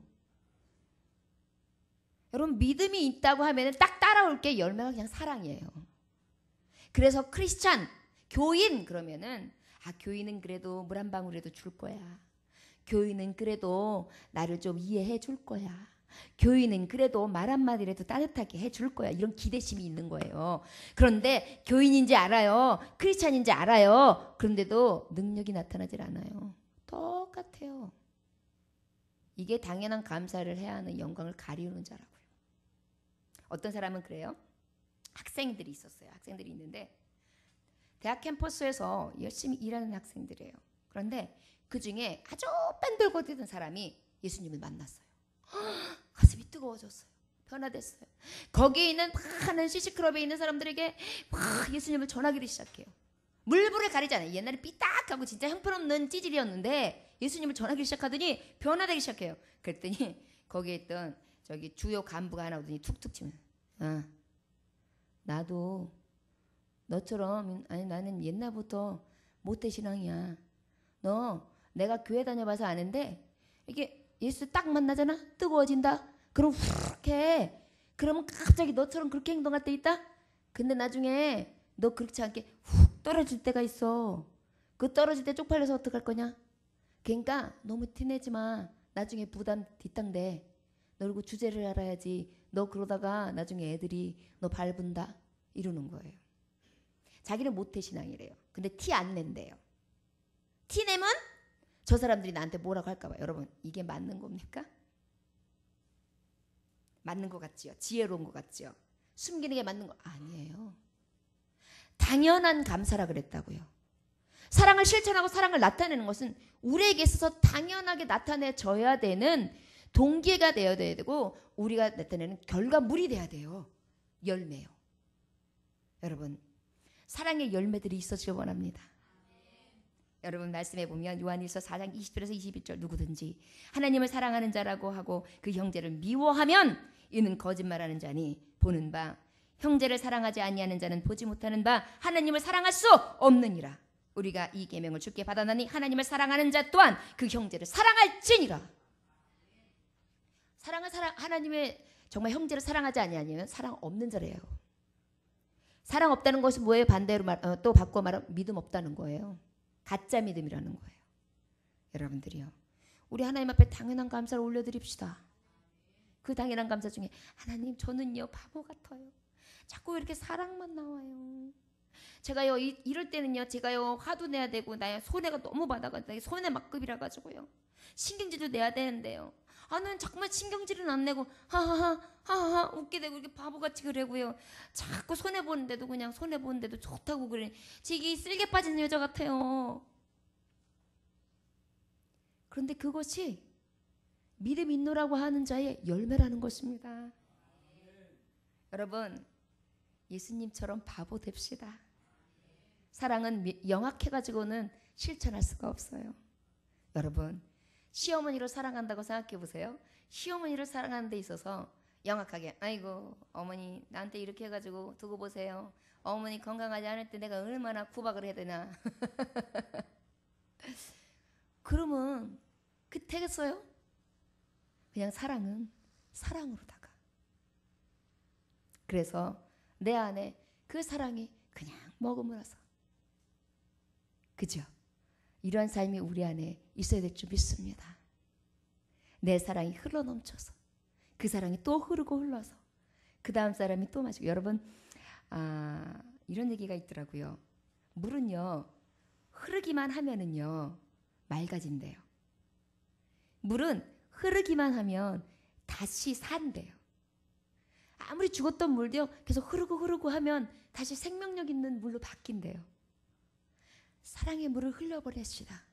여러분, 믿음이 있다고 하면 딱 따라올 게 열매가 그냥 사랑이에요. 그래서 크리스찬, 교인 그러면은 교인은 그래도 물 한 방울이라도 줄 거야. 교인은 그래도 나를 좀 이해해 줄 거야. 교인은 그래도 말 한마디라도 따뜻하게 해줄 거야. 이런 기대심이 있는 거예요. 그런데 교인인지 알아요. 크리스찬인지 알아요. 그런데도 능력이 나타나질 않아요. 똑같아요. 이게 당연한 감사를 해야 하는 영광을 가리우는 자라고요. 어떤 사람은 그래요. 학생들이 있었어요. 학생들이 있는데 대학 캠퍼스에서 열심히 일하는 학생들이에요. 그런데 그 중에 아주 뺀돌거리던 사람이 예수님을 만났어요. 가슴이 뜨거워졌어요. 변화됐어요. 거기에 있는 많은 CC클럽에 있는 사람들에게 막 예수님을 전하기를 시작해요. 물불을 가리잖아요. 옛날에 삐딱하고 진짜 형편없는 찌질이었는데 예수님을 전하기 시작하더니 변화되기 시작해요. 그랬더니 거기에 있던 저기 주요 간부가 하나 오더니 툭툭 치면, 나도 너처럼, 아니 나는 옛날부터 모태신앙이야. 너 내가 교회 다녀봐서 아는데 이게 예수 딱 만나잖아? 뜨거워진다? 그럼 훅 해. 그러면 갑자기 너처럼 그렇게 행동할 때 있다? 근데 나중에 너 그렇지 않게 훅 떨어질 때가 있어. 그 떨어질 때 쪽팔려서 어떡할 거냐? 그러니까 너무 티내지 마. 나중에 부담 뒷땅돼. 너 그리고 주제를 알아야지. 너 그러다가 나중에 애들이 너 밟은다. 이러는 거예요. 자기는 모태신앙이래요. 근데 티 안 낸대요. 티 내면 저 사람들이 나한테 뭐라고 할까 봐. 여러분, 이게 맞는 겁니까? 맞는 것 같지요? 지혜로운 것 같지요? 숨기는 게 맞는 거 아니에요. 당연한 감사라 그랬다고요. 사랑을 실천하고 사랑을 나타내는 것은 우리에게 있어서 당연하게 나타내져야 되는 동기가 되어야 되고 우리가 나타내는 결과물이 돼야 돼요. 열매요. 여러분, 사랑의 열매들이 있어지길 원합니다. 여러분, 말씀해 보면 요한일서 4장 20절에서 21절, 누구든지 하나님을 사랑하는 자라고 하고 그 형제를 미워하면 이는 거짓말하는 자니 보는 바 형제를 사랑하지 아니하는 자는 보지 못하는 바 하나님을 사랑할 수 없느니라. 우리가 이 계명을 주께 받아나니 하나님을 사랑하는 자 또한 그 형제를 사랑할지니라. 하나님의 정말 형제를 사랑하지 아니하면 사랑 없는 자래요. 사랑 없다는 것은 뭐예요? 반대로 또 바꿔 말하면 믿음 없다는 거예요. 가짜 믿음이라는 거예요. 여러분들이요, 우리 하나님 앞에 당연한 감사를 올려드립시다. 그 당연한 감사 중에 하나님, 저는요 바보 같아요. 자꾸 이렇게 사랑만 나와요. 제가요 이럴 때는요 제가요 화도 내야 되고 나 손해가 너무 많아가지고 손해 막급이라 가지고요 신경질도 내야 되는데요. 나는 자꾸만 신경질은 안 내고 하하하 웃게 되고 이렇게 바보같이 그러고요. 자꾸 손해 보는데도 그냥 손해 보는데도 좋다고 그래. 지기 쓸개 빠진 여자 같아요. 그런데 그것이 믿음 있노라고 하는 자의 열매라는 것입니다. 여러분, 예수님처럼 바보 됩시다. 사랑은 영악해가지고는 실천할 수가 없어요. 여러분, 시어머니를 사랑한다고 생각해 보세요. 시어머니를 사랑하는 데 있어서 영악하게, 아이고 어머니 나한테 이렇게 해가지고 두고 보세요. 어머니 건강하지 않을 때 내가 얼마나 구박을 해야 되나. 그러면 되겠어요? 그냥 사랑은 사랑으로다가. 그래서 내 안에 그 사랑이 그냥 머금어서, 그죠? 이러한 삶이 우리 안에 있어야 될 줄 믿습니다. 내 사랑이 흘러넘쳐서 그 사랑이 또 흐르고 흘러서 그 다음 사람이 또 마시고. 여러분, 이런 얘기가 있더라고요. 물은요 흐르기만 하면은요 맑아진대요. 물은 흐르기만 하면 다시 산대요. 아무리 죽었던 물도요 계속 흐르고 하면 다시 생명력 있는 물로 바뀐대요. 사랑의 물을 흘려보냅시다.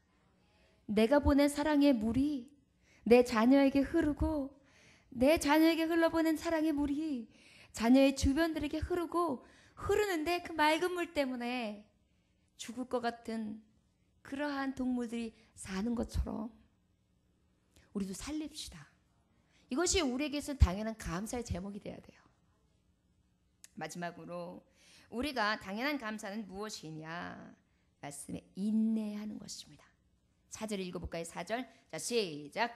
내가 보낸 사랑의 물이 내 자녀에게 흐르고, 내 자녀에게 흘러보낸 사랑의 물이 자녀의 주변들에게 흐르는데 그 맑은 물 때문에 죽을 것 같은 그러한 동물들이 사는 것처럼 우리도 살립시다. 이것이 우리에게서는 당연한 감사의 제목이 돼야 돼요. 마지막으로 우리가 당연한 감사는 무엇이냐? 말씀에 인내하는 것입니다. 4절 읽어볼까요? 4절. 자, 시작.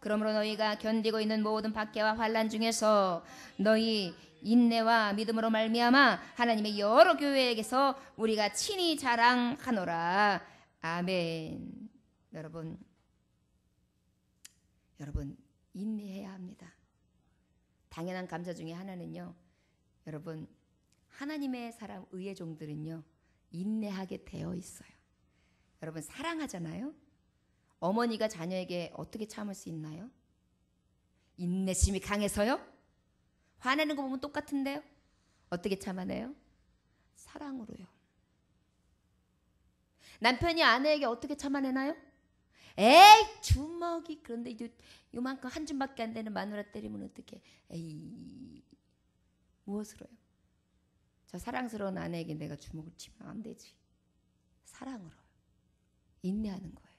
그러므로 너희가 견디고 있는 모든 박해와 환난 중에서 너희 인내와 믿음으로 말미암아 하나님의 여러 교회에게서 우리가 친히 자랑하노라. 아멘. 여러분 인내해야 합니다. 당연한 감사 중에 하나는요, 여러분 하나님의 사람 의의 종들은요 인내하게 되어 있어요. 여러분 사랑하잖아요. 어머니가 자녀에게 어떻게 참을 수 있나요? 인내심이 강해서요? 화내는 거 보면 똑같은데요? 어떻게 참아내요? 사랑으로요. 남편이 아내에게 어떻게 참아내나요? 에이 주먹이. 그런데 이제 요만큼 한 줌밖에 안 되는 마누라 때리면 어떡해. 에이 무엇으로요? 저 사랑스러운 아내에게 내가 주먹을 치면 안 되지. 사랑으로 인내하는 거예요.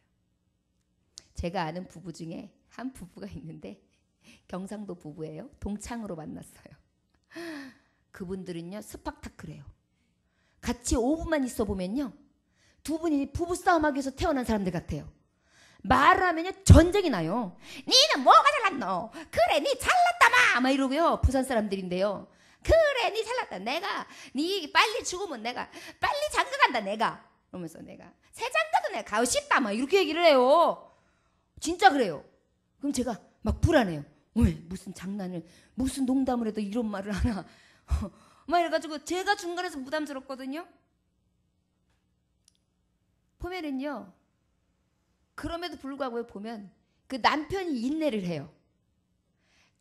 제가 아는 부부 중에 한 부부가 있는데 경상도 부부예요. 동창으로 만났어요. 그분들은요 스팍타클해요. 같이 5분만 있어 보면요 두 분이 부부싸움하기 위해서 태어난 사람들 같아요. 말을 하면요 전쟁이 나요. 니는 뭐가 잘났노? 그래 니 잘났다마 막 이러고요. 부산 사람들인데요. 그래 니 잘났다. 내가 니 빨리 죽으면 내가 빨리 장가간다 내가. 그러면서 내가 새 장가도 내가 가고 싶다 막 이렇게 얘기를 해요. 진짜 그래요. 그럼 제가 막 불안해요. 왜 무슨 장난을 무슨 농담을 해도 이런 말을 하나. 막 이래가지고 제가 중간에서 부담스럽거든요. 보면은요 그럼에도 불구하고 보면 그 남편이 인내를 해요.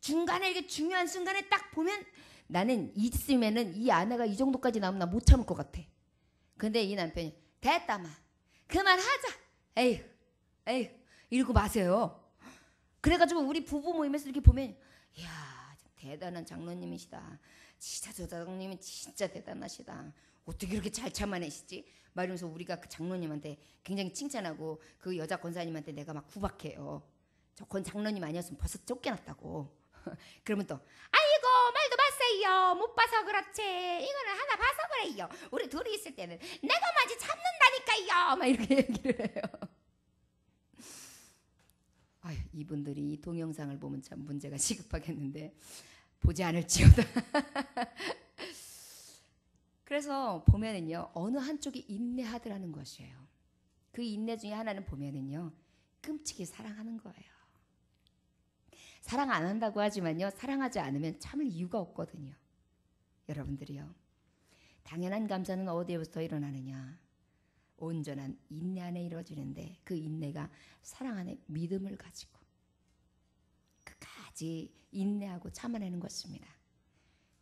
중간에 이게 중요한 순간에 딱 보면 나는 있으면은 이 아내가 이 정도까지 나오면 나 못 참을 것 같아. 근데 이 남편이 됐다 마 그만하자 에휴 이러고 마세요. 그래가지고 우리 부부 모임에서 이렇게 보면 이야 대단한 장로님이시다. 진짜 저 장로님은 진짜 대단하시다. 어떻게 이렇게 잘 참아내시지? 막 이러면서 우리가 그 장로님한테 굉장히 칭찬하고 그 여자 권사님한테 내가 막 구박해요. 저 장로님 아니었으면 벌써 쫓겨났다고. 그러면 또 아이고 말도 마세요. 못 봐서 그렇지. 이거는 하나 봐서 그래요. 우리 둘이 있을 때는 내가 마치 참는다니까요. 막 이렇게 얘기를 해요. 아유, 이분들이 이 동영상을 보면 참 문제가 시급하겠는데 보지 않을지어다. 그래서 보면은요 어느 한쪽이 인내하더라는 것이에요. 그 인내 중에 하나는 보면은요 가끔씩 사랑하는 거예요. 사랑 안 한다고 하지만요, 사랑하지 않으면 참을 이유가 없거든요. 여러분들이요, 당연한 감사는 어디에부터 일어나느냐? 온전한 인내 안에 이루어지는데, 그 인내가 사랑 안에 믿음을 가지고 끝까지 인내하고 참아내는 것입니다.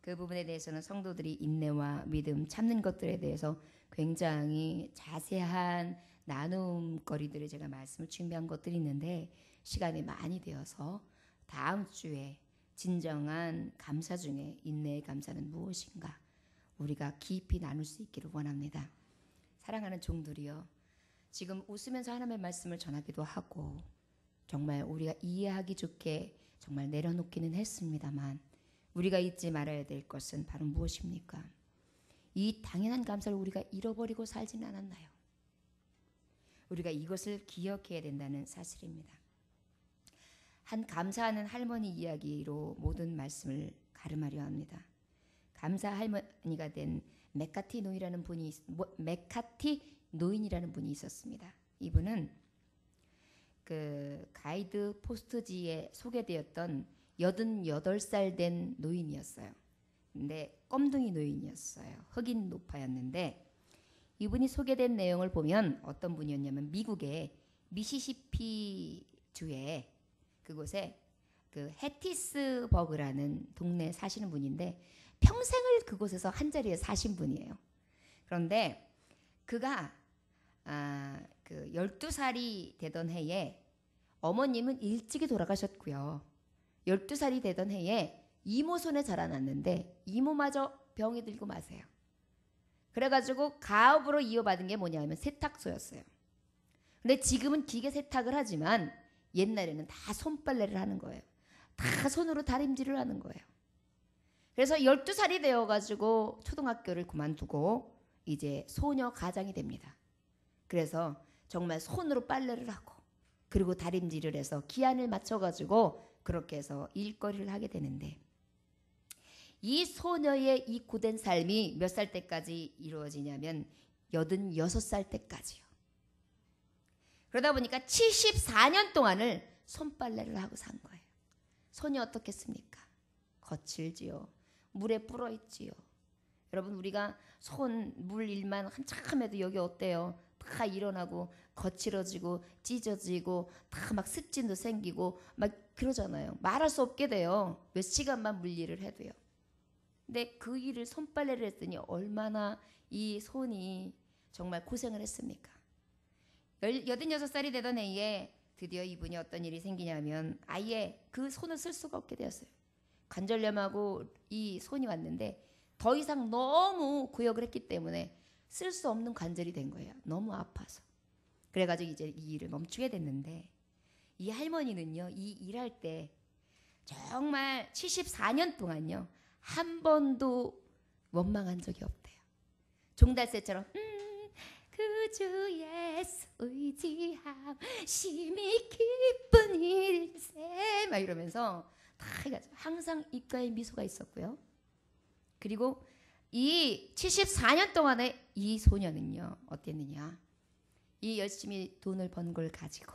그 부분에 대해서는 성도들이 인내와 믿음, 참는 것들에 대해서 굉장히 자세한 나눔거리들을 제가 말씀을 준비한 것들이 있는데, 시간이 많이 되어서 다음 주에 진정한 감사 중에 인내의 감사는 무엇인가 우리가 깊이 나눌 수 있기를 원합니다. 사랑하는 종들이여, 지금 웃으면서 하나님의 말씀을 전하기도 하고 정말 우리가 이해하기 좋게 정말 내려놓기는 했습니다만, 우리가 잊지 말아야 될 것은 바로 무엇입니까? 이 당연한 감사를 우리가 잃어버리고 살지는 않았나요? 우리가 이것을 기억해야 된다는 사실입니다. 한 감사하는 할머니 이야기로 모든 말씀을 가름하려 합니다. 감사 할머니가 된 맥카티 노인이라는 분이 있었습니다. 이분은 그 가이드 포스트지에 소개되었던 88살 된 노인이었어요. 근데 껌둥이 노인이었어요. 흑인 노파였는데, 이분이 소개된 내용을 보면 어떤 분이었냐면, 미국의 미시시피 주에 그곳에 그 해티스버그라는 동네에 사시는 분인데, 평생을 그곳에서 한 자리에 사신 분이에요. 그런데 그가 그 12살이 되던 해에 어머님은 일찍이 돌아가셨고요. 12살이 되던 해에 이모 손에 자라났는데 이모마저 병이 들고 마세요. 그래가지고 가업으로 이어받은 게 뭐냐면 세탁소였어요. 근데 지금은 기계 세탁을 하지만 옛날에는 다 손빨래를 하는 거예요. 다 손으로 다림질을 하는 거예요. 그래서 12살이 되어가지고 초등학교를 그만두고 이제 소녀 가장이 됩니다. 그래서 정말 손으로 빨래를 하고 그리고 다림질을 해서 기한을 맞춰가지고 그렇게 해서 일거리를 하게 되는데, 이 소녀의 이 고된 삶이 몇 살 때까지 이루어지냐면 86살 때까지요. 그러다 보니까 74년 동안을 손빨래를 하고 산 거예요. 손이 어떻겠습니까? 거칠지요. 물에 불어있지요. 여러분, 우리가 손 물 일만 한참 해도 여기 어때요? 다 일어나고 거칠어지고 찢어지고 다 막 습진도 생기고 막 그러잖아요. 말할 수 없게 돼요. 몇 시간만 물 일을 해도요. 근데 그 일을 손빨래를 했더니 얼마나 이 손이 정말 고생을 했습니까? 86살이 되던 해에 드디어 이분이 어떤 일이 생기냐면 아예 그 손을 쓸 수가 없게 되었어요. 관절염하고 이 손이 왔는데 더 이상 너무 구역을 했기 때문에 쓸 수 없는 관절이 된 거예요. 너무 아파서. 그래가지고 이제 이 일을 멈추게 됐는데, 이 할머니는요, 이 일할 때 정말 74년 동안요 한 번도 원망한 적이 없대요. 종달새처럼 그 주에 의지함 심히 기쁜 일세 막 이러면서 다 해가지고 항상 입가에 미소가 있었고요. 그리고 이 74년 동안에 이 소녀는요 어땠느냐, 이 열심히 돈을 번 걸 가지고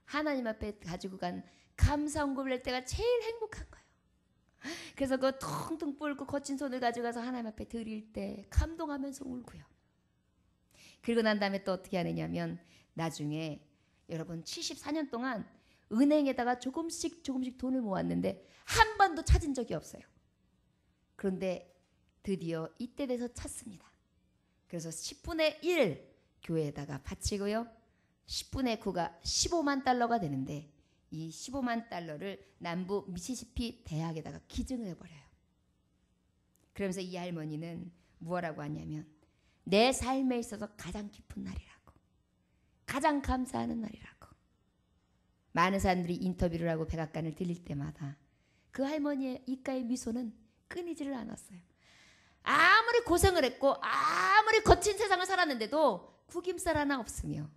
하나님 앞에 가지고 간 감사원금을 낼 때가 제일 행복한 거예요. 그래서 그 퉁퉁 뿔고 거친 손을 가져가서 하나님 앞에 드릴 때 감동하면서 울고요. 그리고 난 다음에 또 어떻게 하느냐면, 나중에 여러분 74년 동안 은행에다가 조금씩 돈을 모았는데 한 번도 찾은 적이 없어요. 그런데 드디어 이때 돼서 찾습니다. 그래서 10분의 1 교회에다가 바치고요. 10분의 9가 15만 달러가 되는데, 이 15만 달러를 남부 미시시피 대학에다가 기증을 해버려요. 그러면서 이 할머니는 무엇라고 하냐면, 내 삶에 있어서 가장 기쁜 날이라고, 가장 감사하는 날이라고. 많은 사람들이 인터뷰를 하고 백악관을 들릴 때마다 그 할머니의 입가의 미소는 끊이지를 않았어요. 아무리 고생을 했고 아무리 거친 세상을 살았는데도 구김살 하나 없으며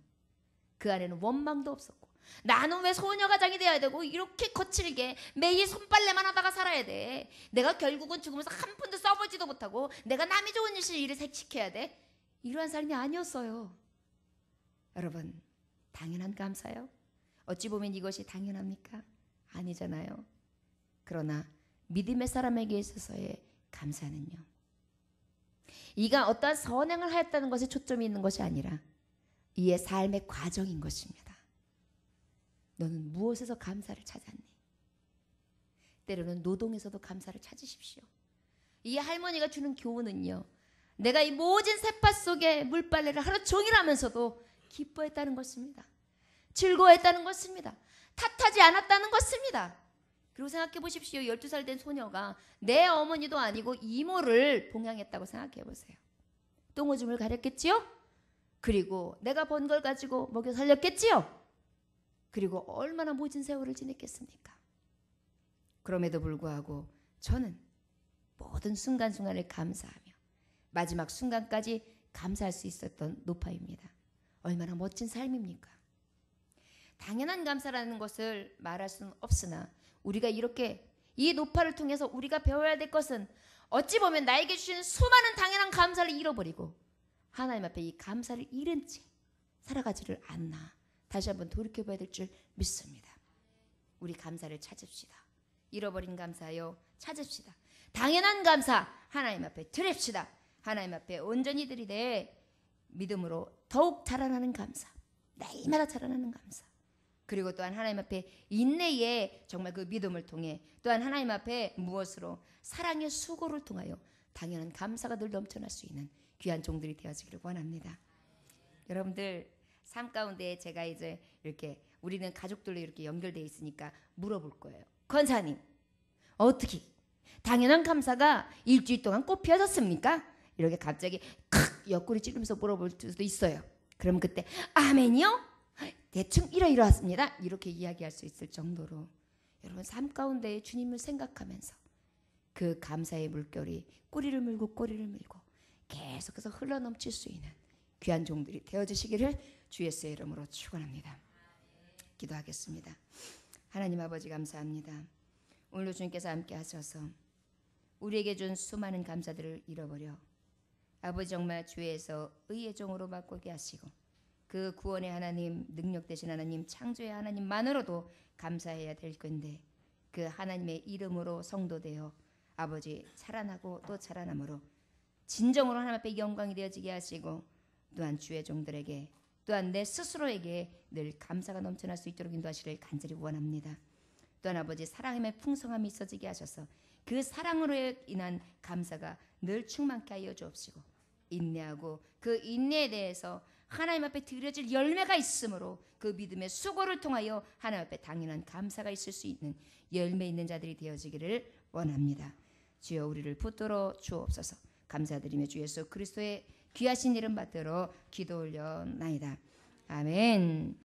그 안에는 원망도 없었고, 나는 왜 소녀가장이 돼야 되고 이렇게 거칠게 매일 손빨래만 하다가 살아야 돼, 내가 결국은 죽으면서 한 푼도 써보지도 못하고 내가 남이 좋은 일을 시켜야 돼, 이러한 삶이 아니었어요. 여러분, 당연한 감사요. 어찌 보면 이것이 당연합니까? 아니잖아요. 그러나 믿음의 사람에게 있어서의 감사는요, 이가 어떠한 선행을 하였다는 것에 초점이 있는 것이 아니라 이의 삶의 과정인 것입니다. 너는 무엇에서 감사를 찾았니? 때로는 노동에서도 감사를 찾으십시오. 이 할머니가 주는 교훈은요, 내가 이 모진 세파 속에 물빨래를 하루 종일 하면서도 기뻐했다는 것입니다. 즐거워했다는 것입니다. 탓하지 않았다는 것입니다. 그리고 생각해 보십시오. 12살 된 소녀가 내 어머니도 아니고 이모를 봉양했다고 생각해 보세요. 똥오줌을 가렸겠지요? 그리고 내가 번 걸 가지고 먹여 살렸겠지요? 그리고 얼마나 모진 세월을 지냈겠습니까? 그럼에도 불구하고 저는 모든 순간순간을 감사하며 마지막 순간까지 감사할 수 있었던 노파입니다. 얼마나 멋진 삶입니까? 당연한 감사라는 것을 말할 수는 없으나 우리가 이렇게 이 노파를 통해서 우리가 배워야 될 것은 어찌 보면 나에게 주신 수많은 당연한 감사를 잃어버리고 하나님 앞에 이 감사를 잃은 채 살아가지를 않나 다시 한번 돌이켜봐야 될 줄 믿습니다. 우리 감사를 찾읍시다. 잃어버린 감사요 찾읍시다. 당연한 감사 하나님 앞에 드립시다. 하나님 앞에 온전히 드리되 믿음으로 더욱 자라나는 감사, 날마다 자라나는 감사, 그리고 또한 하나님 앞에 인내에 정말 그 믿음을 통해 또한 하나님 앞에 무엇으로 사랑의 수고를 통하여 당연한 감사가 늘 넘쳐날 수 있는 귀한 종들이 되어지기를 원합니다. 여러분들 삶 가운데 제가 이제 이렇게 우리는 가족들로 이렇게 연결되어 있으니까 물어볼 거예요. 권사님, 어떻게 당연한 감사가 일주일 동안 꽃 피어졌습니까? 이렇게 갑자기 칵 옆구리 찌르면서 물어볼 수도 있어요. 그럼 그때 아멘이요? 대충 이러이러했습니다. 이렇게 이야기할 수 있을 정도로 여러분 삶 가운데 주님을 생각하면서 그 감사의 물결이 꼬리를 물고 계속해서 흘러넘칠 수 있는 귀한 종들이 되어주시기를 주 예수의 이름으로 축원합니다. 기도하겠습니다. 하나님 아버지 감사합니다. 오늘도 주님께서 함께 하셔서 우리에게 준 수많은 감사들을 잃어버려 아버지 정말 주에서 의의 종으로 바꾸게 하시고 그 구원의 하나님, 능력 되신 하나님, 창조의 하나님만으로도 감사해야 될 건데 그 하나님의 이름으로 성도되어 아버지 살아나고 또 살아남으로 진정으로 하나님 앞에 영광이 되어지게 하시고 또한 주의 종들에게 또한 내 스스로에게 늘 감사가 넘쳐날 수 있도록 인도하시기를 간절히 원합니다. 또한 아버지 사랑의 풍성함이 있어지게 하셔서 그 사랑으로 인한 감사가 늘 충만케 하여 주옵시고 인내하고 그 인내에 대해서 하나님 앞에 드려질 열매가 있으므로 그 믿음의 수고를 통하여 하나님 앞에 당연한 감사가 있을 수 있는 열매 있는 자들이 되어지기를 원합니다. 주여 우리를 붙들어 주옵소서. 감사드리며 주 예수 그리스도의 귀하신 이름 받들어 기도 올려나이다. 아멘.